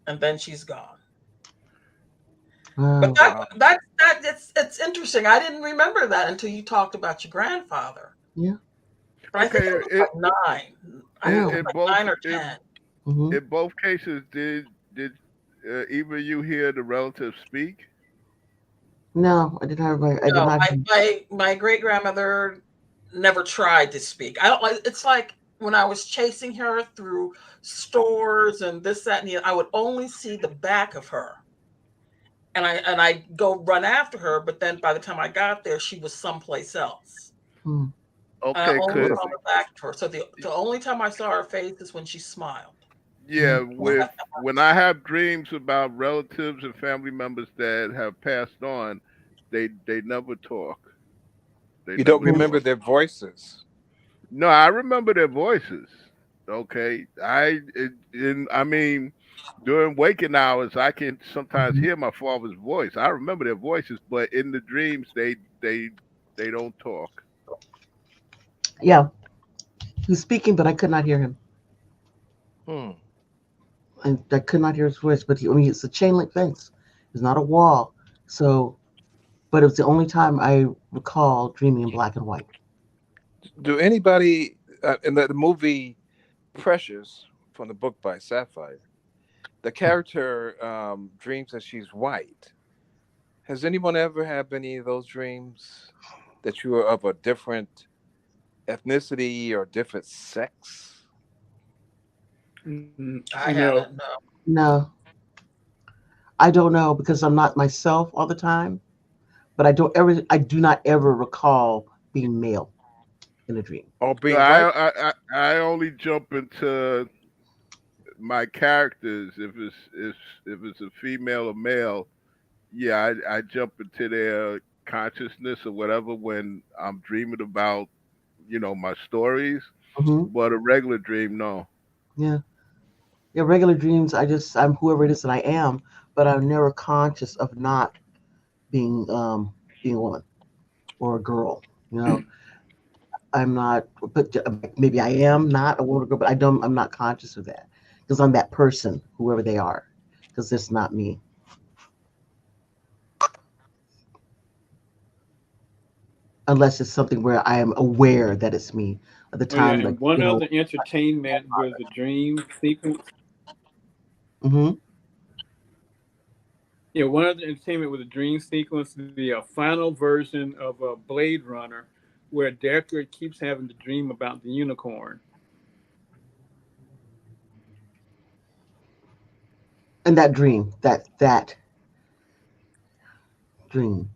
And then she's gone. But wow. it's interesting. I didn't remember that until you talked about your grandfather. Yeah. But I think Okay. it was like 9. I think it was In like both 9 or 10. hmm in both cases, did either you hear the relatives speak? No, I didn't have I did No, not. my great grandmother never tried to speak. I don't like. It's like when I was chasing her through stores and this, that, and the other, I would only see the back of her, and I go run after her. But then by the time I got there, she was someplace else. Hmm. And I Okay, only cause saw the back of her. So the only time I saw her face is when she smiled. yeah, Mm. when I have dreams about relatives and family members that have passed on, they never talk. They You don't never Mm. remember talk. their voices. No, I remember their voices. Okay, I mean, during waking hours, I can sometimes Mhm. hear my father's voice. I remember their voices, but in the dreams, they don't talk. Yeah, he was speaking, but I could not hear him. Hmm. I could not hear his voice. But it's a chain link fence. It's not a wall. So, but it was the only time I recall dreaming in black and white. Do anybody in the movie Precious from the book by Sapphire? The character dreams that she's white. Has anyone ever had any of those dreams that you are of a different ethnicity or different sex? I no. haven't. No. No, I don't know because I'm not myself all the time. but I do not ever recall being male in a dream. Or No, being what? I only jump into my characters if it's a female or male. Yeah, I jump into their consciousness or whatever when I'm dreaming about my stories. Hmm. But a regular dream, no. Yeah. Yeah, regular dreams, I'm whoever it is that I am, but I'm never conscious of not being being a woman or a girl. You know, I'm not, but maybe I am not a woman or girl, but I'm not conscious of that because I'm that person, whoever they are, because it's not me. Unless it's something where I am aware that it's me at the Oh yeah, time, like, and one other entertainment was a dream sequence. hmm Yeah, one other entertainment was a dream sequence, the final version of Blade Runner, where Deckard keeps having to dream about the unicorn. and that dream, that dream.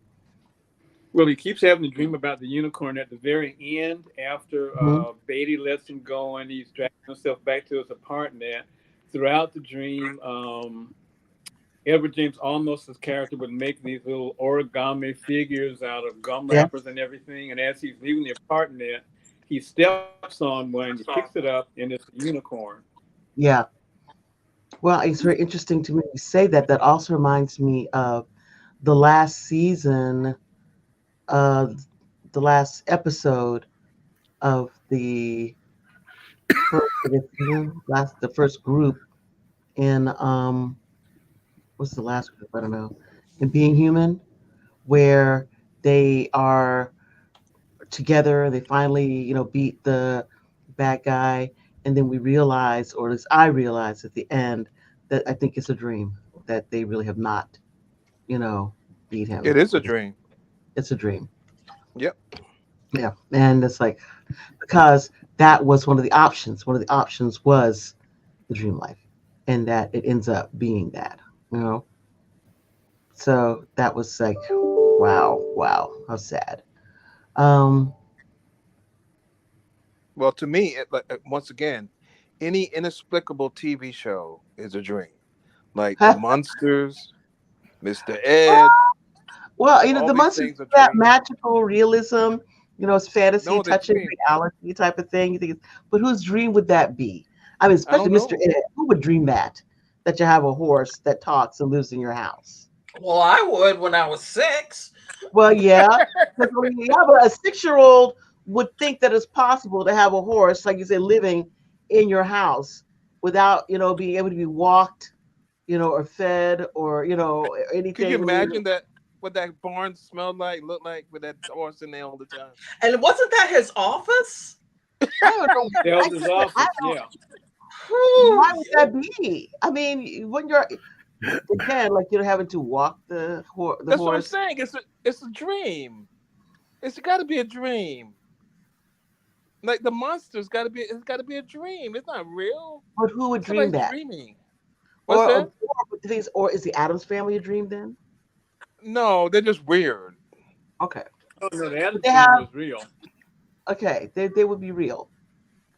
Well, he keeps having to dream about the unicorn at the very end after Hmm. Beatty lets him go and he's dragging himself back to his apartment. Throughout the dream, Edward James Olmos' character would make these little origami figures out of gum Yeah, wrappers and everything. And as he's leaving the apartment, he steps on one, he picks it up, and it's a unicorn. yeah. Well, it's very interesting to me you say that. That also reminds me of the last season, uh, the last episode of the first, I guess, season, the first group in what's the last group? I don't know. In Being Human, where they are together, they finally, beat the bad guy, and then we realize, or at least I realize at the end, that I think it's a dream that they really have not, you know, beat him. It is a dream. It's a dream. Yep. Yeah, and it's like because that was one of the options. One of the options was the dream life, and that it ends up being that. You know, so that was like, wow, wow, how sad. Um, Well, to me, once again, any inexplicable TV show is a dream. Like the Monsters, Mr. Ed, well, all the these monsters things are that dreams. magical realism, it's fantasy No, they're touching dreams. reality type of thing. You think, but whose dream would that be? I mean, I especially don't Mr. know. Ed. Who would dream that? That you have a horse that talks and lives in your house? Well, I would when I was 6. Well, yeah, because yeah, but a 6-year-old would think that it's possible to have a horse, like you say, living in your house without, being able to be walked, or fed, or Could you anything. I mean, imagine that? What that barn smelled like, looked like, with that horse in there all the time? And wasn't that his office? I don't know. That was his I office, don't. yeah. Why Whew. would that be? I mean, when you're again, like having to walk the That's what I'm horse. saying. It's a dream. It's got to be a dream. Like the monsters got to be. It's got to be a dream. It's not real. But who would dream Somebody's that? dreaming. What's Or, that? or is the Adams family a dream then? No, they're just weird. Okay. Oh no, the But Adams they family have was real. okay, they would be real.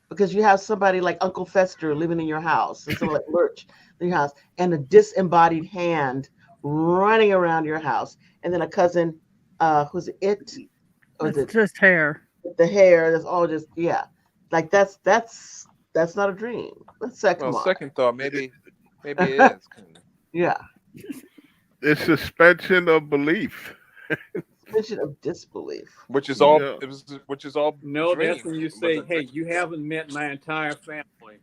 Because you have somebody like Uncle Fester living in your house, and someone like Lurch in your house, and a disembodied hand running around your house, and then a cousin, who's it, or is It's it just hair. the hair? That's all just like that's not a dream. Let's say, Well, come on, second thought, maybe it is. yeah, It's suspension of belief. suspension of disbelief. Which is all. Yeah. Which is all. No, dream. that's when you say, "Hey, you haven't met my entire family."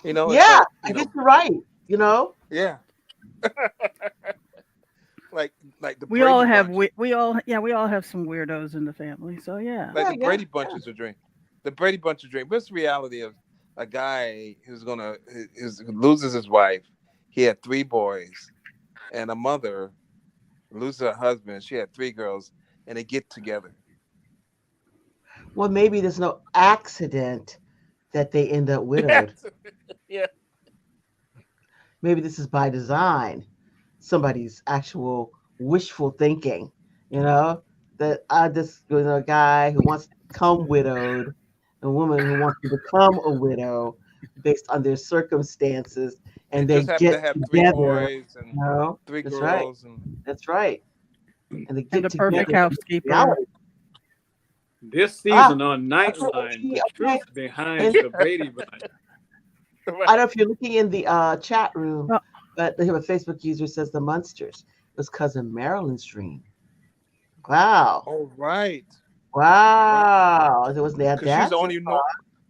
You know. It's Yeah, like, I guess you're right. Yeah. like the We Brady all have Bunch. we all have some weirdos in the family. So yeah. Like Yeah, the yeah, Brady Bunch is a dream. The Brady Bunch is a dream. What's the reality of a guy who loses his wife? He had 3 boys, and a mother loses her husband. She had 3 girls, and they get together. Well, maybe there's no accident that they end up widowed. Yeah. Maybe this is by design. somebody's actual wishful thinking. You know, that I just a guy who wants to become widowed, a woman who wants to become a widow based on their circumstances, and And they just happen to get have three together. boys and You know, three that's right. girls and That's right. And they And get the perfect together in housekeeper. reality. This Ah, season on Nightline, okay, the okay. truth behind And the Brady Bunch. I don't know if you're looking in the chat room, Well, but they have a Facebook user says the Munsters. It was cousin Marilyn's dream. Wow. oh right, right. Wow. It was their Because she's the dad's. only no,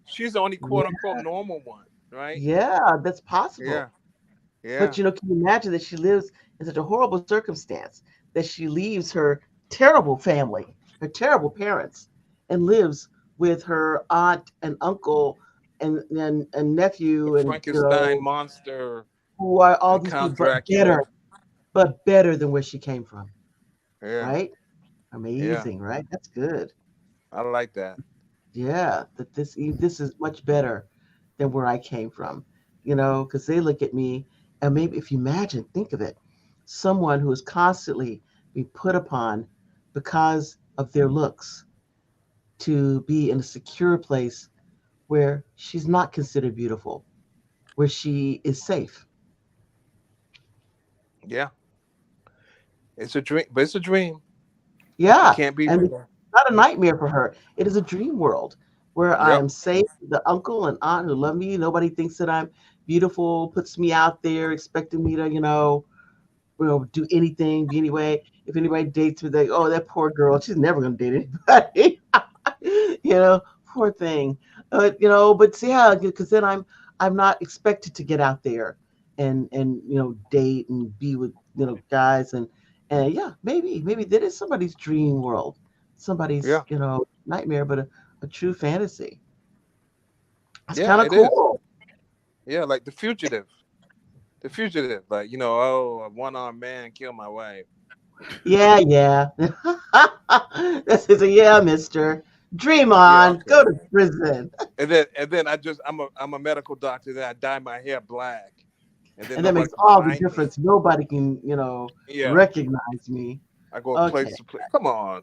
she's the only Yeah, quote unquote normal one, right? yeah, that's Yeah, possible. yeah, But can you imagine that she lives in such a horrible circumstance that she leaves her terrible family, her terrible parents, and lives with her aunt and uncle and the nephew and Frankenstein monster who are all and these people, Count Dracula. but better than where she came from, Yeah, right? yeah, Amazing, right? That's good. I like that. Yeah, that this is much better than where I came from, because they look at me and maybe if you imagine, think of it, someone who is constantly being put upon because of their looks to be in a secure place where she's not considered beautiful, where she is safe. Yeah, it's a dream, but it's a dream. It Yeah, can't be and real. not a nightmare for her. It is a dream world where I Yep. am safe. The uncle and aunt who love me. Nobody thinks that I'm beautiful, puts me out there, expecting me to, do anything, be anyway. If anybody dates me, they, oh, that poor girl, she's never gonna date anybody. Poor thing. But see how because then I'm not expected to get out there and date and be with guys and yeah, maybe that is somebody's dream world, somebody's Yeah, nightmare, but a true fantasy. That's yeah, kind of it is. cool. Yeah, like the fugitive. The fugitive, like oh, a one-armed man killed my wife. Yeah. That's a yeah, Mister. Dream Yeah, on, okay. go to prison, And then I'm a medical doctor. Then I dye my hair black, and then and that nobody makes can all the find me. difference. Nobody can Yeah, recognize me. I go Okay. place to place. Come on,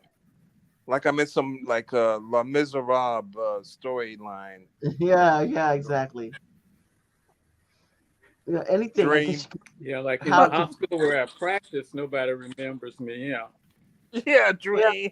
like I'm in some like La Miserable storyline. Yeah, exactly. Anything. I guess Dream. Yeah, like in how the well, it could. hospital where I practice, nobody remembers me. Yeah. Yeah, Yeah, dream.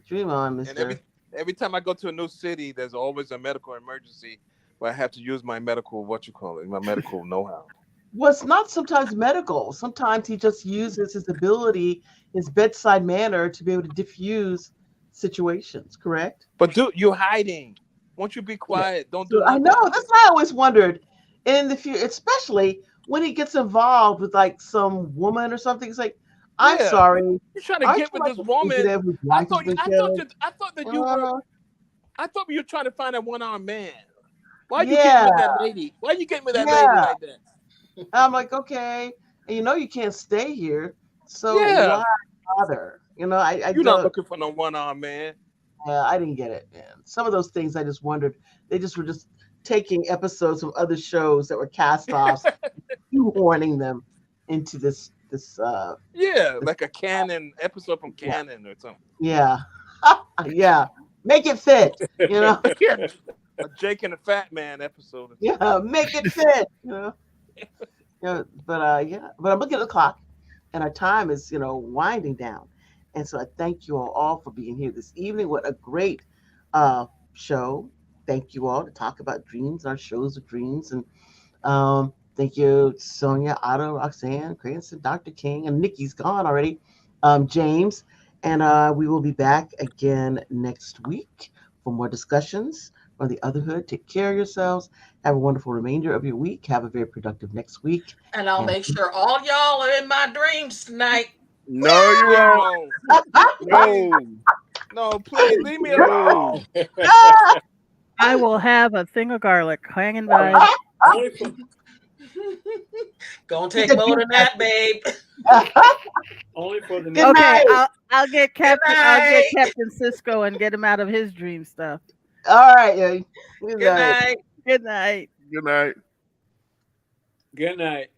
dream on, And every Mister. every time I go to a new city, there's always a medical emergency where I have to use my medical my medical know-how. Well, it's not sometimes medical. Sometimes he just uses his ability, his bedside manner, to be able to diffuse situations. Correct? But dude, you're hiding. Won't you be Yeah. quiet? Don't do So I know nothing. that's what I always wondered in the future, especially when he gets involved with like some woman or something. It's like, I'm Yeah, sorry, you're trying to aren't get you with like this a woman. fugitive whose I wife has thought you. been I thought killed? you. I thought that you were. Uh, I thought you were trying to find that one-armed man. Why are you getting yeah, with that lady? Why are you getting with that lady yeah. like that? I'm like, okay, and you can't stay here, so Yeah, why bother? I you're not don't. looking for no one-armed man. I didn't get it, man. Some of those things I just wondered. They just were just taking episodes from other shows that were cast offs, shoehorning them into this. Yeah, This like a Canon episode from yeah, Canon or something. yeah, yeah. Make it fit, you know. Yeah, a Jake and the Fat Man episode or something. Yeah, make it fit, but I'm looking at the clock, and our time is winding down, and so I thank you all for being here this evening. What a great uh, show! Thank you all to talk about dreams, our shows of dreams, and thank you, Sonia, Otto, Roxanne, Cranston, Dr. King, and Nikki's gone already. James, and we will be back again next week for more discussions on the Otherhood. Take care of yourselves. Have a wonderful remainder of your week. Have a very productive next week. And I'll And make sure all y'all are in my dreams tonight. No, you won't. No, please, No, no, please leave me no. alone. I will have a thing of garlic hanging by. Only for, Gonna take more than that, babe. only for the Good next. Okay, night. I'll get Good I'll get night. Captain Cisco and get him out of his dream stuff. All right. Yeah. Good Good night. night. Good night. Good night. Good night.